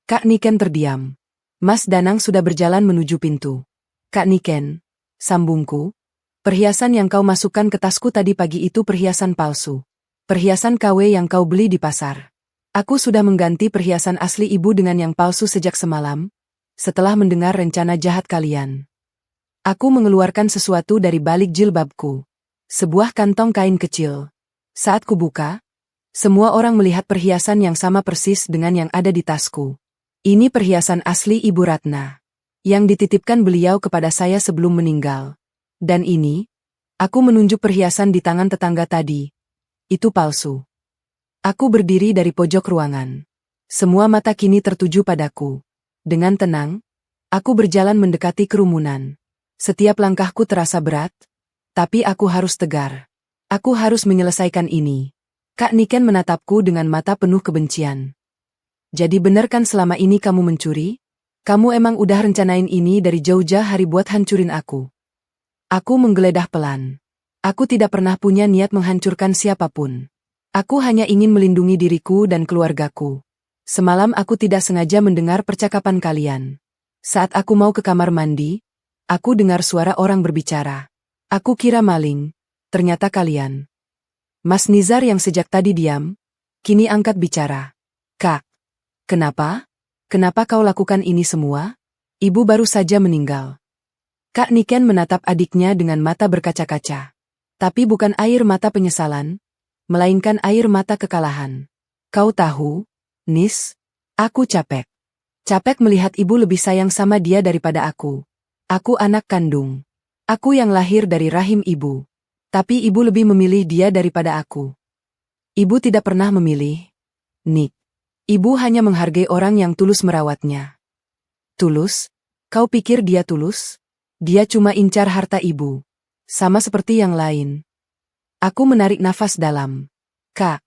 Kak Niken terdiam. Mas Danang sudah berjalan menuju pintu. Kak Niken, sambungku. Perhiasan yang kau masukkan ke tasku tadi pagi itu perhiasan palsu. Perhiasan KW yang kau beli di pasar. Aku sudah mengganti perhiasan asli ibu dengan yang palsu sejak semalam, setelah mendengar rencana jahat kalian. Aku mengeluarkan sesuatu dari balik jilbabku. Sebuah kantong kain kecil. Saat kubuka, semua orang melihat perhiasan yang sama persis dengan yang ada di tasku. Ini perhiasan asli Ibu Ratna, yang dititipkan beliau kepada saya sebelum meninggal. Dan ini, aku menunjuk perhiasan di tangan tetangga tadi. Itu palsu. Aku berdiri dari pojok ruangan. Semua mata kini tertuju padaku. Dengan tenang, aku berjalan mendekati kerumunan. Setiap langkahku terasa berat, tapi aku harus tegar. Aku harus menyelesaikan ini. Kak Niken menatapku dengan mata penuh kebencian. Jadi benar kan selama ini kamu mencuri? Kamu emang udah rencanain ini dari jauh-jauh hari buat hancurin aku. Aku menggeledah pelan. Aku tidak pernah punya niat menghancurkan siapapun. Aku hanya ingin melindungi diriku dan keluargaku. Semalam aku tidak sengaja mendengar percakapan kalian. Saat aku mau ke kamar mandi, aku dengar suara orang berbicara. Aku kira maling, ternyata kalian. Mas Nizar yang sejak tadi diam, kini angkat bicara. Kak, kenapa? Kenapa kau lakukan ini semua? Ibu baru saja meninggal. Kak Niken menatap adiknya dengan mata berkaca-kaca. Tapi bukan air mata penyesalan, melainkan air mata kekalahan. Kau tahu, Nis, aku capek. Capek melihat ibu lebih sayang sama dia daripada aku. Aku anak kandung. Aku yang lahir dari rahim ibu. Tapi ibu lebih memilih dia daripada aku. Ibu tidak pernah memilih. Nick. Ibu hanya menghargai orang yang tulus merawatnya. Tulus? Kau pikir dia tulus? Dia cuma incar harta ibu. Sama seperti yang lain. Aku menarik nafas dalam. Kak,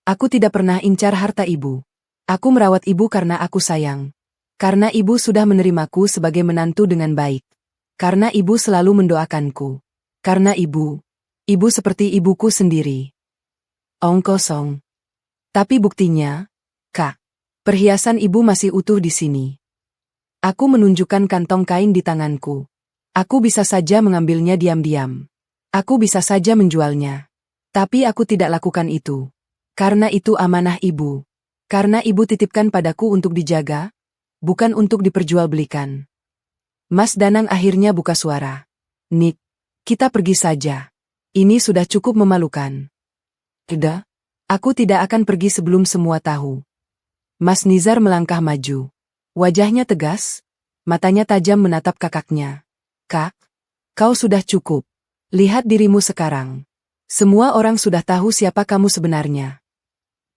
aku tidak pernah incar harta ibu. Aku merawat ibu karena aku sayang. Karena ibu sudah menerimaku sebagai menantu dengan baik. Karena ibu selalu mendoakanku. Karena ibu seperti ibuku sendiri. Kosong. Tapi buktinya, Kak, perhiasan ibu masih utuh di sini. Aku menunjukkan kantong kain di tanganku. Aku bisa saja mengambilnya diam-diam. Aku bisa saja menjualnya. Tapi aku tidak lakukan itu. Karena itu amanah ibu. Karena ibu titipkan padaku untuk dijaga, bukan untuk diperjualbelikan. Mas Danang akhirnya buka suara. Nick, kita pergi saja. Ini sudah cukup memalukan. Tidak, aku tidak akan pergi sebelum semua tahu. Mas Nizar melangkah maju. Wajahnya tegas, matanya tajam menatap kakaknya. Kak, kau sudah cukup. Lihat dirimu sekarang. Semua orang sudah tahu siapa kamu sebenarnya.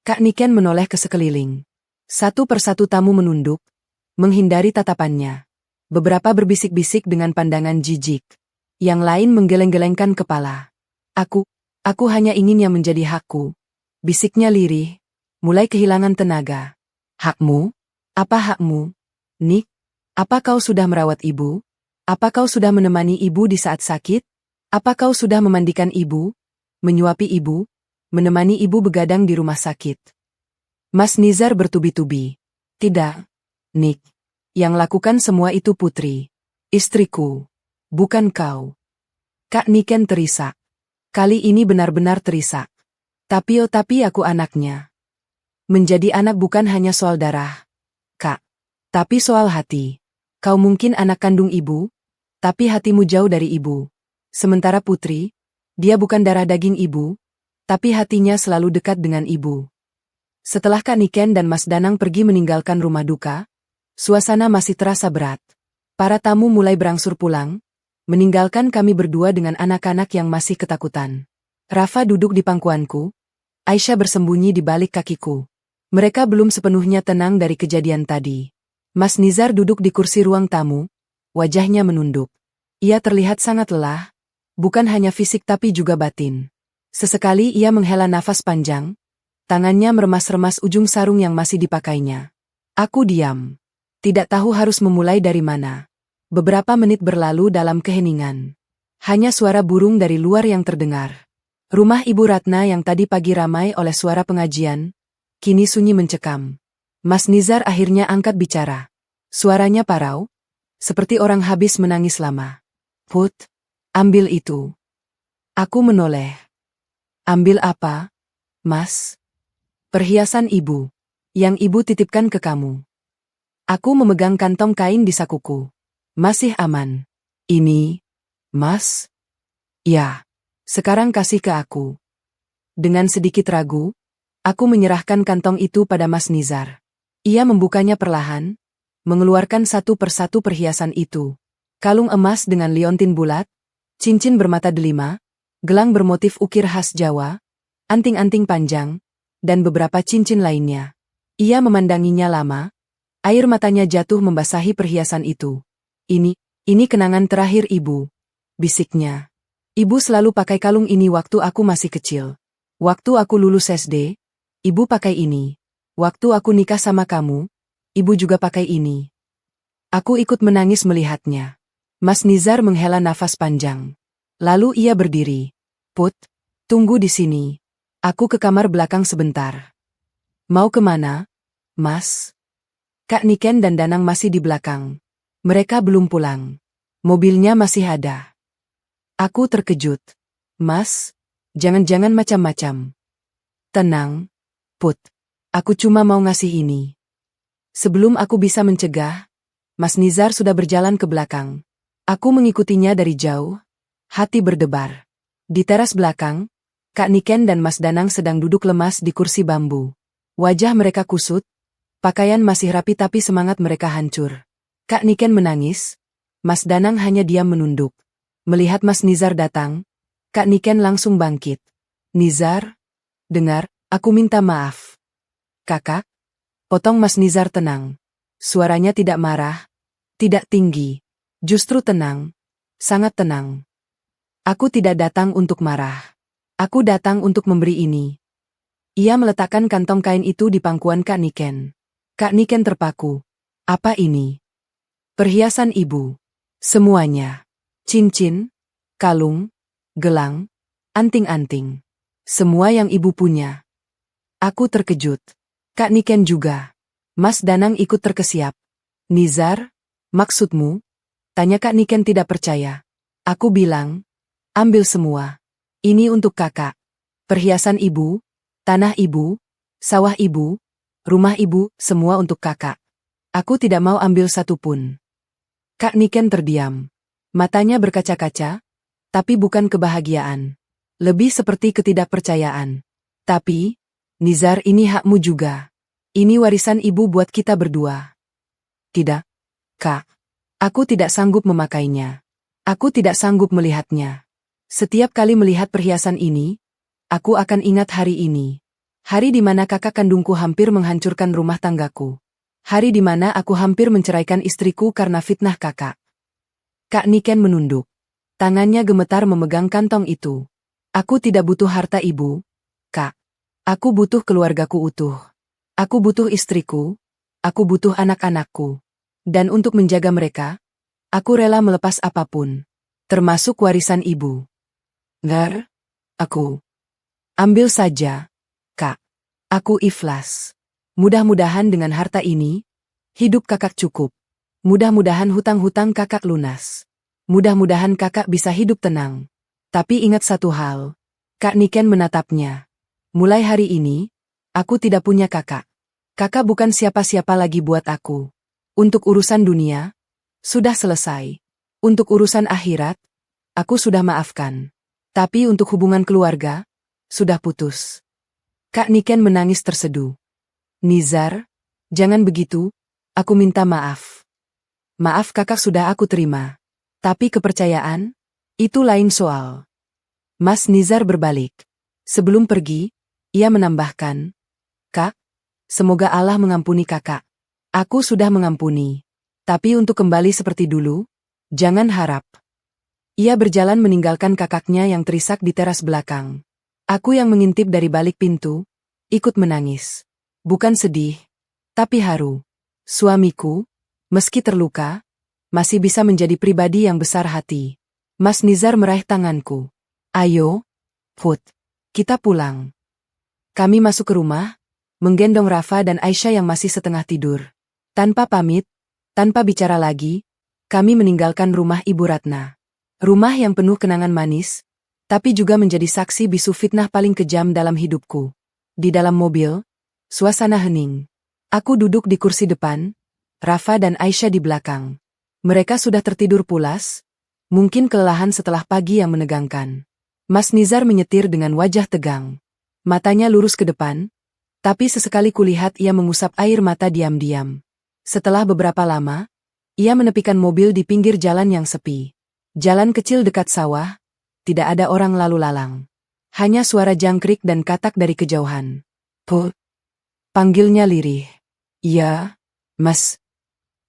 Kak Niken menoleh ke sekeliling. Satu persatu tamu menunduk, menghindari tatapannya. Beberapa berbisik-bisik dengan pandangan jijik. Yang lain menggeleng-gelengkan kepala. Aku hanya ingin yang menjadi hakku. Bisiknya lirih, mulai kehilangan tenaga. Hakmu? Apa hakmu? Nick, apa kau sudah merawat ibu? Apa kau sudah menemani ibu di saat sakit? Apa kau sudah memandikan ibu? Menyuapi ibu? Menemani ibu begadang di rumah sakit? Mas Nizar bertubi-tubi. Tidak, Nick. Yang lakukan semua itu Putri. Istriku. Bukan kau. Kak Niken terisak. Kali ini benar-benar terisak. Tapi aku anaknya. Menjadi anak bukan hanya soal darah, Kak. Tapi soal hati. Kau mungkin anak kandung ibu, Tapi hatimu jauh dari ibu. Sementara Putri, dia bukan darah daging ibu, tapi hatinya selalu dekat dengan ibu. Setelah Kak Niken dan Mas Danang pergi meninggalkan rumah duka, suasana masih terasa berat. Para tamu mulai berangsur pulang, meninggalkan kami berdua dengan anak-anak yang masih ketakutan. Rafa duduk di pangkuanku, Aisyah bersembunyi di balik kakiku. Mereka belum sepenuhnya tenang dari kejadian tadi. Mas Nizar duduk di kursi ruang tamu, wajahnya menunduk. Ia terlihat sangat lelah, bukan hanya fisik tapi juga batin. Sesekali ia menghela nafas panjang, tangannya meremas-remas ujung sarung yang masih dipakainya. Aku diam. Tidak tahu harus memulai dari mana. Beberapa menit berlalu dalam keheningan. Hanya suara burung dari luar yang terdengar. Rumah Ibu Ratna yang tadi pagi ramai oleh suara pengajian, kini sunyi mencekam. Mas Nizar akhirnya angkat bicara. Suaranya parau, seperti orang habis menangis lama. Put, ambil itu. Aku menoleh. Ambil apa, Mas? Perhiasan ibu, yang ibu titipkan ke kamu. Aku memegang kantong kain di sakuku. Masih aman. Ini, Mas? Ya. Sekarang kasih ke aku. Dengan sedikit ragu, aku menyerahkan kantong itu pada Mas Nizar. Ia membukanya perlahan, mengeluarkan satu persatu perhiasan itu. Kalung emas dengan liontin bulat, cincin bermata delima, gelang bermotif ukir khas Jawa, anting-anting panjang, dan beberapa cincin lainnya. Ia memandanginya lama, air matanya jatuh membasahi perhiasan itu. Ini kenangan terakhir ibu, bisiknya. Ibu selalu pakai kalung ini waktu aku masih kecil. Waktu aku lulus SD, ibu pakai ini. Waktu aku nikah sama kamu, ibu juga pakai ini. Aku ikut menangis melihatnya. Mas Nizar menghela nafas panjang. Lalu ia berdiri. Put, tunggu di sini. Aku ke kamar belakang sebentar. Mau kemana, Mas? Kak Niken dan Danang masih di belakang. Mereka belum pulang. Mobilnya masih ada. Aku terkejut. Mas, jangan-jangan macam-macam. Tenang, Put. Aku cuma mau ngasih ini. Sebelum aku bisa mencegah, Mas Nizar sudah berjalan ke belakang. Aku mengikutinya dari jauh, hati berdebar. Di teras belakang, Kak Niken dan Mas Danang sedang duduk lemas di kursi bambu. Wajah mereka kusut, pakaian masih rapi tapi semangat mereka hancur. Kak Niken menangis, Mas Danang hanya diam menunduk. Melihat Mas Nizar datang, Kak Niken langsung bangkit. Nizar, dengar, aku minta maaf. Kakak, potong Mas Nizar tenang. Suaranya tidak marah, tidak tinggi, justru tenang, sangat tenang. Aku tidak datang untuk marah. Aku datang untuk memberi ini. Ia meletakkan kantong kain itu di pangkuan Kak Niken. Kak Niken terpaku. Apa ini? Perhiasan ibu. Semuanya. Cincin, kalung, gelang, anting-anting. Semua yang ibu punya. Aku terkejut. Kak Niken juga. Mas Danang ikut terkesiap. Nizar, maksudmu? Tanya Kak Niken tidak percaya. Aku bilang, ambil semua. Ini untuk kakak. Perhiasan ibu, tanah ibu, sawah ibu, rumah ibu, semua untuk kakak. Aku tidak mau ambil satu pun. Kak Niken terdiam. Matanya berkaca-kaca, tapi bukan kebahagiaan. Lebih seperti ketidakpercayaan. Tapi, Nizar, ini hakmu juga. Ini warisan ibu buat kita berdua. Tidak, Kak. Aku tidak sanggup memakainya. Aku tidak sanggup melihatnya. Setiap kali melihat perhiasan ini, aku akan ingat hari ini. Hari di mana kakak kandungku hampir menghancurkan rumah tanggaku. Hari di mana aku hampir menceraikan istriku karena fitnah kakak. Kak Niken menunduk. Tangannya gemetar memegang kantong itu. Aku tidak butuh harta ibu, Kak. Aku butuh keluargaku utuh. Aku butuh istriku. Aku butuh anak-anakku. Dan untuk menjaga mereka, aku rela melepas apapun. Termasuk warisan ibu. Ngar, aku. Ambil saja, Kak. Aku ikhlas. Mudah-mudahan dengan harta ini, hidup kakak cukup. Mudah-mudahan hutang-hutang kakak lunas. Mudah-mudahan kakak bisa hidup tenang. Tapi ingat satu hal. Kak Niken menatapnya. Mulai hari ini, aku tidak punya kakak. Kakak bukan siapa-siapa lagi buat aku. Untuk urusan dunia, sudah selesai. Untuk urusan akhirat, aku sudah maafkan. Tapi untuk hubungan keluarga, sudah putus. Kak Niken menangis terseduh. Nizar, jangan begitu, aku minta maaf. Maaf kakak sudah aku terima. Tapi kepercayaan, itu lain soal. Mas Nizar berbalik. Sebelum pergi, ia menambahkan, Kak, semoga Allah mengampuni kakak. Aku sudah mengampuni. Tapi untuk kembali seperti dulu, jangan harap. Ia berjalan meninggalkan kakaknya yang terisak di teras belakang. Aku yang mengintip dari balik pintu, ikut menangis. Bukan sedih, tapi haru. Suamiku, meski terluka, masih bisa menjadi pribadi yang besar hati. Mas Nizar meraih tanganku. Ayo, Put, kita pulang. Kami masuk ke rumah, menggendong Rafa dan Aisyah yang masih setengah tidur. Tanpa pamit, tanpa bicara lagi, kami meninggalkan rumah Ibu Ratna. Rumah yang penuh kenangan manis, tapi juga menjadi saksi bisu fitnah paling kejam dalam hidupku. Di dalam mobil, suasana hening. Aku duduk di kursi depan, Rafa dan Aisyah di belakang. Mereka sudah tertidur pulas, mungkin kelelahan setelah pagi yang menegangkan. Mas Nizar menyetir dengan wajah tegang. Matanya lurus ke depan, tapi sesekali kulihat ia mengusap air mata diam-diam. Setelah beberapa lama, ia menepikan mobil di pinggir jalan yang sepi. Jalan kecil dekat sawah, tidak ada orang lalu lalang. Hanya suara jangkrik dan katak dari kejauhan. Put, panggilnya lirih. Iya, Mas.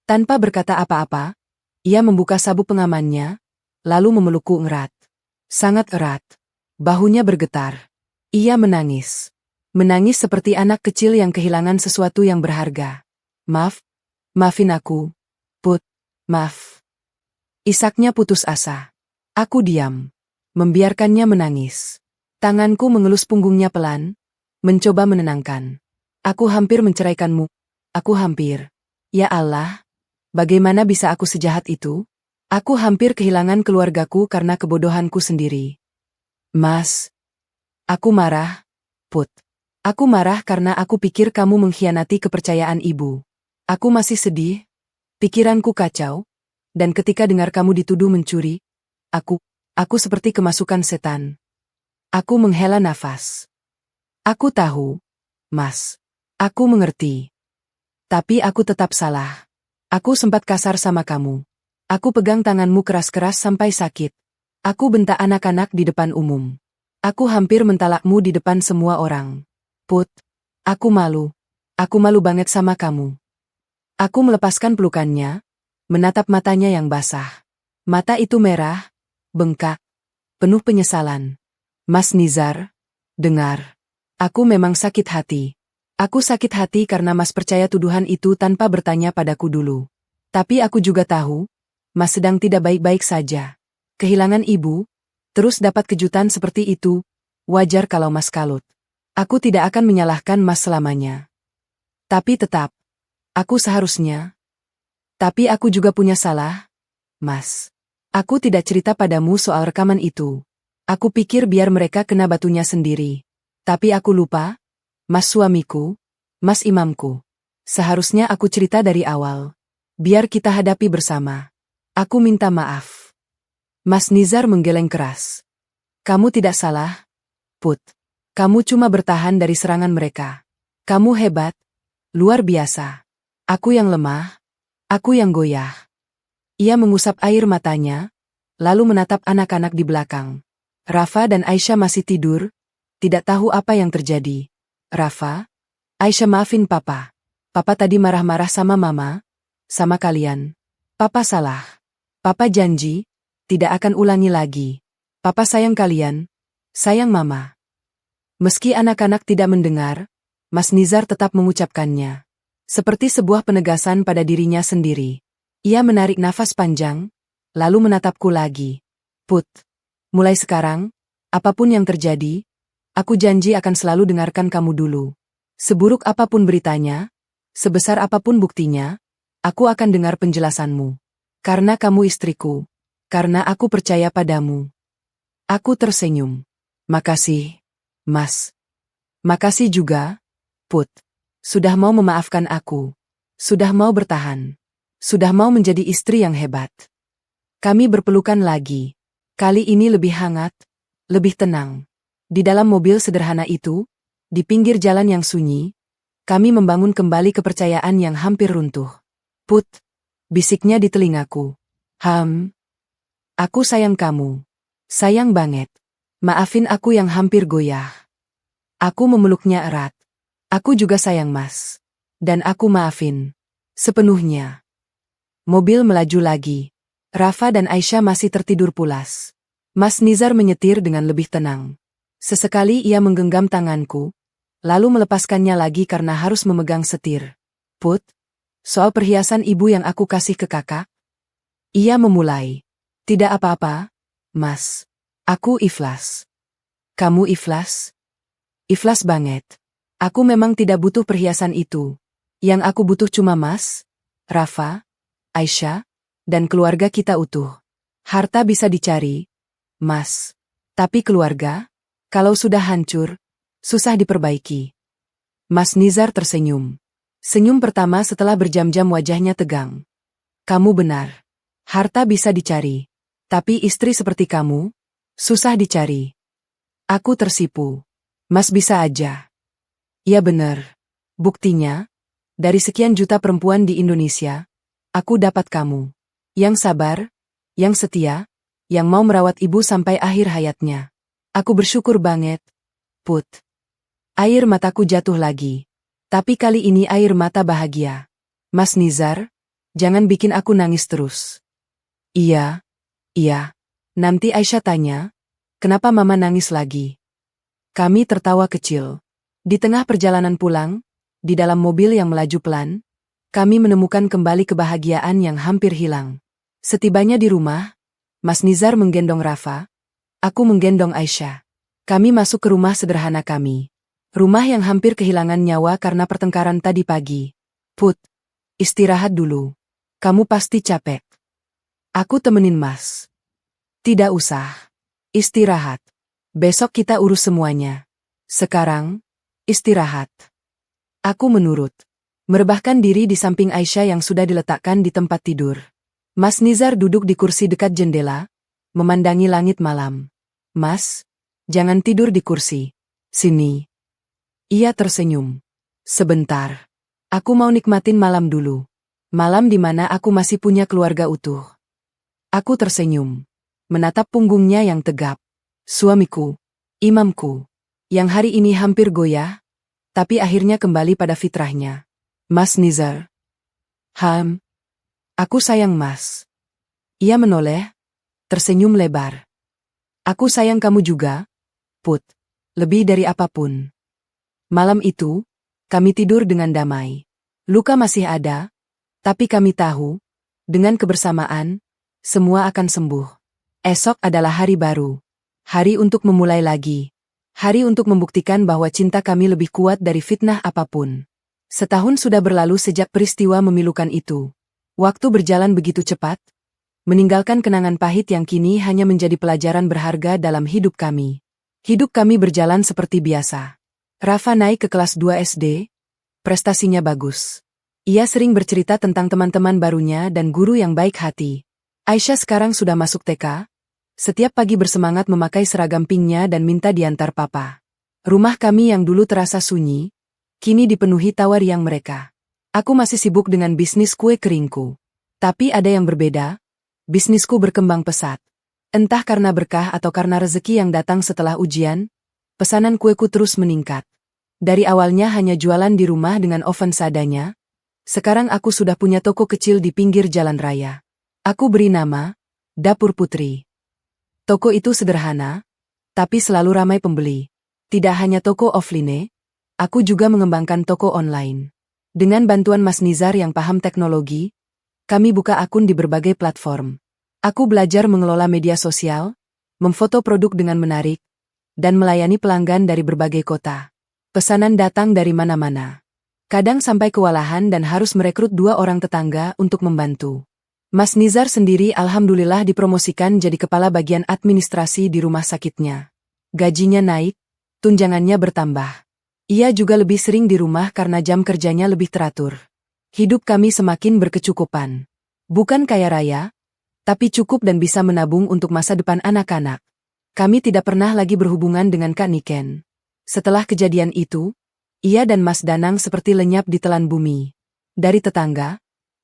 Tanpa berkata apa-apa, ia membuka sabuk pengamannya, lalu memelukku erat. Sangat erat. Bahunya bergetar. Ia menangis. Menangis seperti anak kecil yang kehilangan sesuatu yang berharga. Maafin aku, Put, maaf. Isaknya putus asa. Aku diam. Membiarkannya menangis. Tanganku mengelus punggungnya pelan, mencoba menenangkan. Aku hampir menceraikanmu. Aku hampir. Ya Allah, bagaimana bisa aku sejahat itu? Aku hampir kehilangan keluargaku karena kebodohanku sendiri. Mas, aku marah, Put. Aku marah karena aku pikir kamu mengkhianati kepercayaan ibu. Aku masih sedih, pikiranku kacau, dan ketika dengar kamu dituduh mencuri, aku seperti kemasukan setan. Aku menghela nafas. Aku tahu, Mas. Aku mengerti. Tapi aku tetap salah. Aku sempat kasar sama kamu. Aku pegang tanganmu keras-keras sampai sakit. Aku bentak anak-anak di depan umum. Aku hampir mentalakmu di depan semua orang. Put, aku malu. Aku malu banget sama kamu. Aku melepaskan pelukannya, menatap matanya yang basah. Mata itu merah, bengkak, penuh penyesalan. Mas Nizar, dengar. Aku memang sakit hati. Aku sakit hati karena Mas percaya tuduhan itu tanpa bertanya padaku dulu. Tapi aku juga tahu, Mas sedang tidak baik-baik saja. Kehilangan ibu, terus dapat kejutan seperti itu, wajar kalau Mas kalut. Aku tidak akan menyalahkan Mas selamanya. Tapi tetap, aku seharusnya. Tapi aku juga punya salah, Mas. Aku tidak cerita padamu soal rekaman itu. Aku pikir biar mereka kena batunya sendiri. Tapi aku lupa, Mas suamiku, Mas imamku. Seharusnya aku cerita dari awal. Biar kita hadapi bersama. Aku minta maaf. Mas Nizar menggeleng keras. Kamu tidak salah, Put. Kamu cuma bertahan dari serangan mereka. Kamu hebat, luar biasa. Aku yang lemah, aku yang goyah. Ia mengusap air matanya, lalu menatap anak-anak di belakang. Rafa dan Aisyah masih tidur, tidak tahu apa yang terjadi. Rafa, Aisyah maafin Papa. Papa tadi marah-marah sama Mama, sama kalian. Papa salah. Papa janji, tidak akan ulangi lagi. Papa sayang kalian, sayang Mama. Meski anak-anak tidak mendengar, Mas Nizar tetap mengucapkannya. Seperti sebuah penegasan pada dirinya sendiri. Ia menarik nafas panjang, lalu menatapku lagi. Put, mulai sekarang, apapun yang terjadi, aku janji akan selalu dengarkan kamu dulu. Seburuk apapun beritanya, sebesar apapun buktinya, aku akan dengar penjelasanmu. Karena kamu istriku, karena aku percaya padamu. Aku tersenyum. Makasih, Mas. Makasih juga, Put. Sudah mau memaafkan aku. Sudah mau bertahan. Sudah mau menjadi istri yang hebat. Kami berpelukan lagi. Kali ini lebih hangat, lebih tenang. Di dalam mobil sederhana itu, di pinggir jalan yang sunyi, kami membangun kembali kepercayaan yang hampir runtuh. Put, bisiknya di telingaku. Aku sayang kamu. Sayang banget. Maafin aku yang hampir goyah. Aku memeluknya erat. Aku juga sayang Mas. Dan aku maafin. Sepenuhnya. Mobil melaju lagi. Rafa dan Aisyah masih tertidur pulas. Mas Nizar menyetir dengan lebih tenang. Sesekali ia menggenggam tanganku, lalu melepaskannya lagi karena harus memegang setir. Put, soal perhiasan ibu yang aku kasih ke kakak? Ia memulai. Tidak apa-apa, Mas. Aku ikhlas. Kamu ikhlas? Ikhlas banget. Aku memang tidak butuh perhiasan itu. Yang aku butuh cuma Mas, Rafa, Aisyah, dan keluarga kita utuh. Harta bisa dicari, Mas. Tapi keluarga, kalau sudah hancur, susah diperbaiki. Mas Nizar tersenyum. Senyum pertama setelah berjam-jam wajahnya tegang. Kamu benar. Harta bisa dicari. Tapi istri seperti kamu, susah dicari. Aku tersipu. Mas bisa aja. Ya benar. Buktinya, dari sekian juta perempuan di Indonesia, aku dapat kamu. Yang sabar, yang setia, yang mau merawat ibu sampai akhir hayatnya. Aku bersyukur banget, Put. Air mataku jatuh lagi. Tapi kali ini air mata bahagia. Mas Nizar, jangan bikin aku nangis terus. Iya. Nanti Aisyah tanya, kenapa Mama nangis lagi? Kami tertawa kecil. Di tengah perjalanan pulang, di dalam mobil yang melaju pelan, kami menemukan kembali kebahagiaan yang hampir hilang. Setibanya di rumah, Mas Nizar menggendong Rafa, aku menggendong Aisyah. Kami masuk ke rumah sederhana kami. Rumah yang hampir kehilangan nyawa karena pertengkaran tadi pagi. Put, istirahat dulu. Kamu pasti capek. Aku temenin Mas. Tidak usah. Istirahat. Besok kita urus semuanya. Sekarang, istirahat. Aku menurut. Merebahkan diri di samping Aisyah yang sudah diletakkan di tempat tidur. Mas Nizar duduk di kursi dekat jendela, memandangi langit malam. Mas, jangan tidur di kursi. Sini. Ia tersenyum. Sebentar. Aku mau nikmatin malam dulu. Malam di mana aku masih punya keluarga utuh. Aku tersenyum. Menatap punggungnya yang tegap. Suamiku. Imamku. Yang hari ini hampir goyah, tapi akhirnya kembali pada fitrahnya. Mas Nizar. Aku sayang Mas. Ia menoleh, tersenyum lebar. Aku sayang kamu juga, Put. Lebih dari apapun. Malam itu, kami tidur dengan damai. Luka masih ada, tapi kami tahu, dengan kebersamaan, semua akan sembuh. Esok adalah hari baru. Hari untuk memulai lagi. Hari untuk membuktikan bahwa cinta kami lebih kuat dari fitnah apapun. Setahun sudah berlalu sejak peristiwa memilukan itu. Waktu berjalan begitu cepat, meninggalkan kenangan pahit yang kini hanya menjadi pelajaran berharga dalam hidup kami. Hidup kami berjalan seperti biasa. Rafa naik ke kelas 2 SD, prestasinya bagus. Ia sering bercerita tentang teman-teman barunya dan guru yang baik hati. Aisyah sekarang sudah masuk TK, setiap pagi bersemangat memakai seragam pinknya dan minta diantar papa. Rumah kami yang dulu terasa sunyi, kini dipenuhi tawa riang mereka. Aku masih sibuk dengan bisnis kue keringku. Tapi ada yang berbeda, bisnisku berkembang pesat. Entah karena berkah atau karena rezeki yang datang setelah ujian, pesanan kueku terus meningkat. Dari awalnya hanya jualan di rumah dengan oven seadanya, sekarang aku sudah punya toko kecil di pinggir jalan raya. Aku beri nama, Dapur Putri. Toko itu sederhana, tapi selalu ramai pembeli. Tidak hanya toko offline, aku juga mengembangkan toko online. Dengan bantuan Mas Nizar yang paham teknologi, kami buka akun di berbagai platform. Aku belajar mengelola media sosial, memfoto produk dengan menarik, dan melayani pelanggan dari berbagai kota. Pesanan datang dari mana-mana. Kadang sampai kewalahan dan harus merekrut 2 orang tetangga untuk membantu. Mas Nizar sendiri alhamdulillah dipromosikan jadi kepala bagian administrasi di rumah sakitnya. Gajinya naik, tunjangannya bertambah. Ia juga lebih sering di rumah karena jam kerjanya lebih teratur. Hidup kami semakin berkecukupan. Bukan kaya raya, Tapi cukup dan bisa menabung untuk masa depan anak-anak. Kami tidak pernah lagi berhubungan dengan Kak Niken. Setelah kejadian itu, ia dan Mas Danang seperti lenyap di telan bumi. Dari tetangga,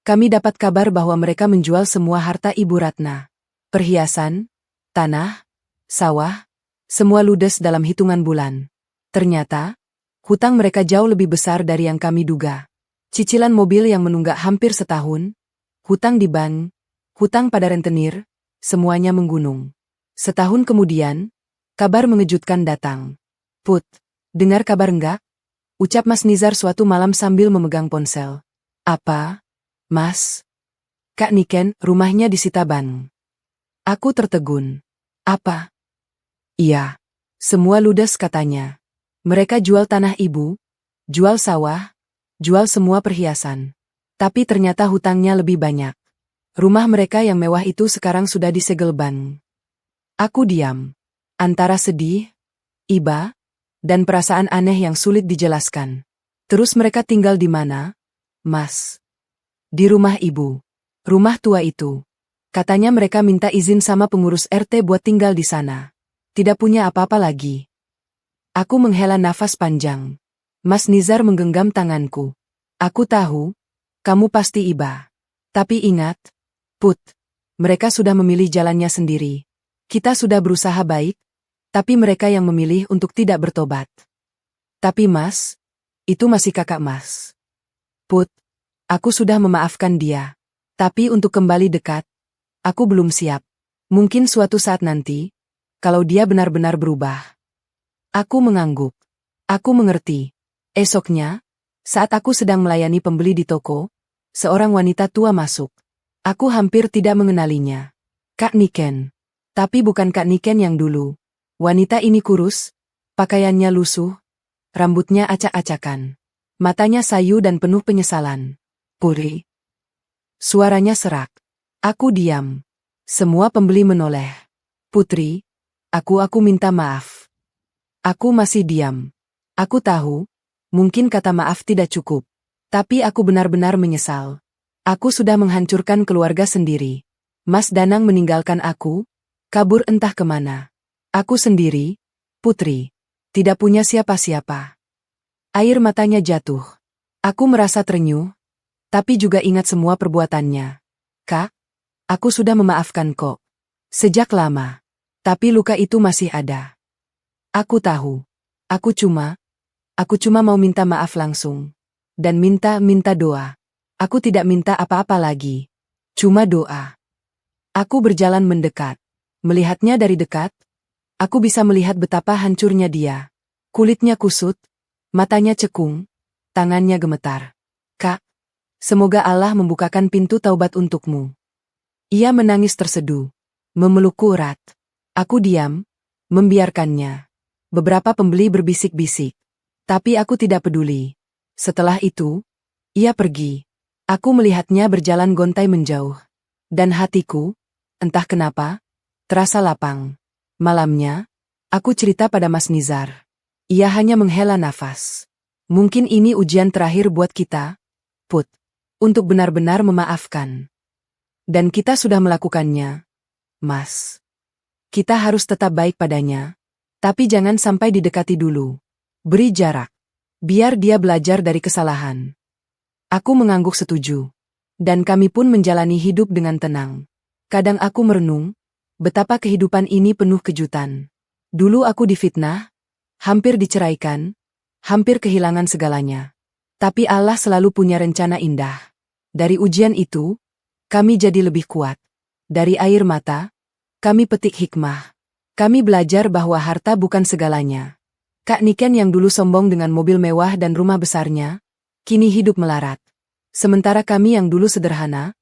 kami dapat kabar bahwa mereka menjual semua harta Ibu Ratna. Perhiasan, tanah, sawah, semua ludes dalam hitungan bulan. Ternyata, hutang mereka jauh lebih besar dari yang kami duga. Cicilan mobil yang menunggak hampir setahun, hutang di bank, hutang pada rentenir, semuanya menggunung. Setahun kemudian, kabar mengejutkan datang. Put, dengar kabar enggak? Ucap Mas Nizar suatu malam sambil memegang ponsel. Apa, Mas? Kak Niken, rumahnya disita bank. Aku tertegun. Apa? Iya. Semua ludes katanya. Mereka jual tanah ibu, jual sawah, jual semua perhiasan. Tapi ternyata hutangnya lebih banyak. Rumah mereka yang mewah itu sekarang sudah disegel bank. Aku diam. Antara sedih, iba, dan perasaan aneh yang sulit dijelaskan. Terus mereka tinggal di mana, Mas? Di rumah ibu. Rumah tua itu. Katanya mereka minta izin sama pengurus RT buat tinggal di sana. Tidak punya apa-apa lagi. Aku menghela nafas panjang. Mas Nizar menggenggam tanganku. Aku tahu, kamu pasti iba. Tapi ingat, Put, mereka sudah memilih jalannya sendiri. Kita sudah berusaha baik, tapi mereka yang memilih untuk tidak bertobat. Tapi Mas, itu masih kakak Mas. Put, aku sudah memaafkan dia. Tapi untuk kembali dekat, aku belum siap. Mungkin suatu saat nanti, kalau dia benar-benar berubah. Aku mengangguk. Aku mengerti. Esoknya, saat aku sedang melayani pembeli di toko, seorang wanita tua masuk. Aku hampir tidak mengenalinya. Kak Niken. Tapi bukan Kak Niken yang dulu. Wanita ini kurus, pakaiannya lusuh, rambutnya acak-acakan. Matanya sayu dan penuh penyesalan. Puri. Suaranya serak. Aku diam. Semua pembeli menoleh. Putri, aku minta maaf. Aku masih diam. Aku tahu, mungkin kata maaf tidak cukup. Tapi aku benar-benar menyesal. Aku sudah menghancurkan keluarga sendiri. Mas Danang meninggalkan aku, kabur entah kemana. Aku sendiri, Putri, tidak punya siapa-siapa. Air matanya jatuh. Aku merasa terenyuh, tapi juga ingat semua perbuatannya. Kak, aku sudah memaafkan kok. Sejak lama. Tapi luka itu masih ada. Aku tahu. Aku cuma mau minta maaf langsung. Dan minta doa. Aku tidak minta apa-apa lagi. Cuma doa. Aku berjalan mendekat. Melihatnya dari dekat, aku bisa melihat betapa hancurnya dia. Kulitnya kusut, matanya cekung, tangannya gemetar. Kak, semoga Allah membukakan pintu taubat untukmu. Ia menangis terseduh, memelukku erat. Aku diam, membiarkannya. Beberapa pembeli berbisik-bisik. Tapi aku tidak peduli. Setelah itu, ia pergi. Aku melihatnya berjalan gontai menjauh. Dan hatiku, entah kenapa, terasa lapang. Malamnya, aku cerita pada Mas Nizar. Ia hanya menghela nafas. Mungkin ini ujian terakhir buat kita, Put. Untuk benar-benar memaafkan. Dan kita sudah melakukannya, Mas. Kita harus tetap baik padanya. Tapi jangan sampai didekati dulu. Beri jarak. Biar dia belajar dari kesalahan. Aku mengangguk setuju. Dan kami pun menjalani hidup dengan tenang. Kadang aku merenung, betapa kehidupan ini penuh kejutan. Dulu aku difitnah, hampir diceraikan, hampir kehilangan segalanya. Tapi Allah selalu punya rencana indah. Dari ujian itu, kami jadi lebih kuat. Dari air mata, kami petik hikmah. Kami belajar bahwa harta bukan segalanya. Kak Niken yang dulu sombong dengan mobil mewah dan rumah besarnya, kini hidup melarat. Sementara kami yang dulu sederhana,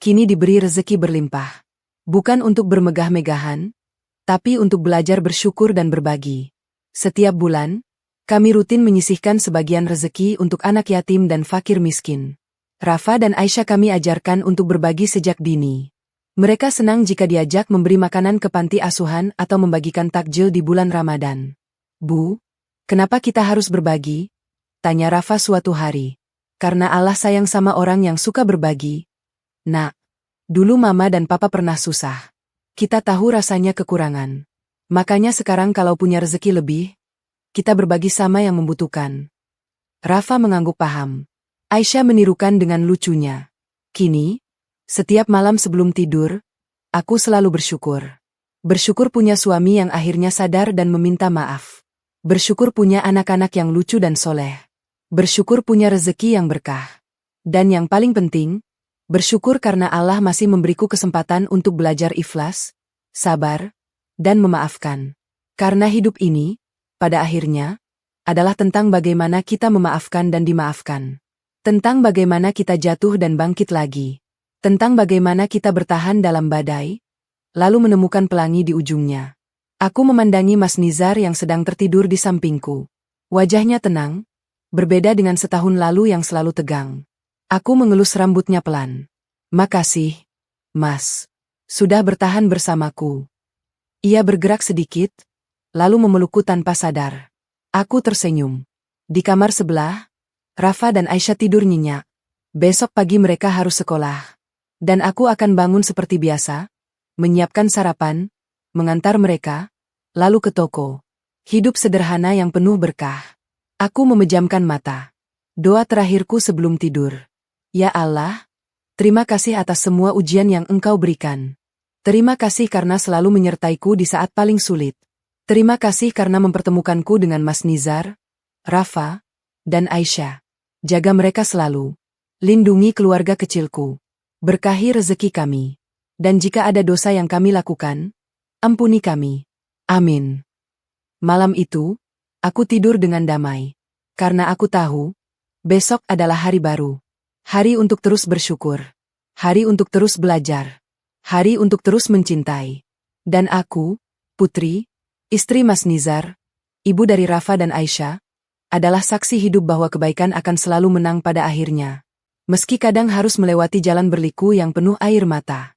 kini diberi rezeki berlimpah. Bukan untuk bermegah-megahan, tapi untuk belajar bersyukur dan berbagi. Setiap bulan, kami rutin menyisihkan sebagian rezeki untuk anak yatim dan fakir miskin. Rafa dan Aisyah kami ajarkan untuk berbagi sejak dini. Mereka senang jika diajak memberi makanan ke panti asuhan atau membagikan takjil di bulan Ramadan. Bu, kenapa kita harus berbagi? Tanya Rafa suatu hari. Karena Allah sayang sama orang yang suka berbagi. Nak, Dulu mama dan papa pernah susah. Kita tahu rasanya kekurangan. Makanya sekarang kalau punya rezeki lebih, kita berbagi sama yang membutuhkan. Rafa mengangguk paham. Aisyah menirukan dengan lucunya. Kini, setiap malam sebelum tidur, aku selalu bersyukur. Bersyukur punya suami yang akhirnya sadar dan meminta maaf. Bersyukur punya anak-anak yang lucu dan soleh. Bersyukur punya rezeki yang berkah. Dan yang paling penting, bersyukur karena Allah masih memberiku kesempatan untuk belajar ikhlas, sabar, dan memaafkan. Karena hidup ini, pada akhirnya, adalah tentang bagaimana kita memaafkan dan dimaafkan. Tentang bagaimana kita jatuh dan bangkit lagi. Tentang bagaimana kita bertahan dalam badai, lalu menemukan pelangi di ujungnya. Aku memandangi Mas Nizar yang sedang tertidur di sampingku. Wajahnya tenang, berbeda dengan setahun lalu yang selalu tegang. Aku mengelus rambutnya pelan. Makasih, Mas. Sudah bertahan bersamaku. Ia bergerak sedikit, lalu memelukku tanpa sadar. Aku tersenyum. Di kamar sebelah, Rafa dan Aisyah tidur nyenyak. Besok pagi mereka harus sekolah. Dan aku akan bangun seperti biasa, menyiapkan sarapan, mengantar mereka, lalu ke toko. Hidup sederhana yang penuh berkah. Aku memejamkan mata. Doa terakhirku sebelum tidur. Ya Allah, terima kasih atas semua ujian yang Engkau berikan. Terima kasih karena selalu menyertaiku di saat paling sulit. Terima kasih karena mempertemukanku dengan Mas Nizar, Rafa, dan Aisyah. Jaga mereka selalu. Lindungi keluarga kecilku. Berkahi rezeki kami. Dan jika ada dosa yang kami lakukan, ampuni kami. Amin. Malam itu, aku tidur dengan damai. Karena aku tahu, besok adalah hari baru. Hari untuk terus bersyukur. Hari untuk terus belajar. Hari untuk terus mencintai. Dan aku, Putri, istri Mas Nizar, ibu dari Rafa dan Aisyah, adalah saksi hidup bahwa kebaikan akan selalu menang pada akhirnya. Meski kadang harus melewati jalan berliku yang penuh air mata.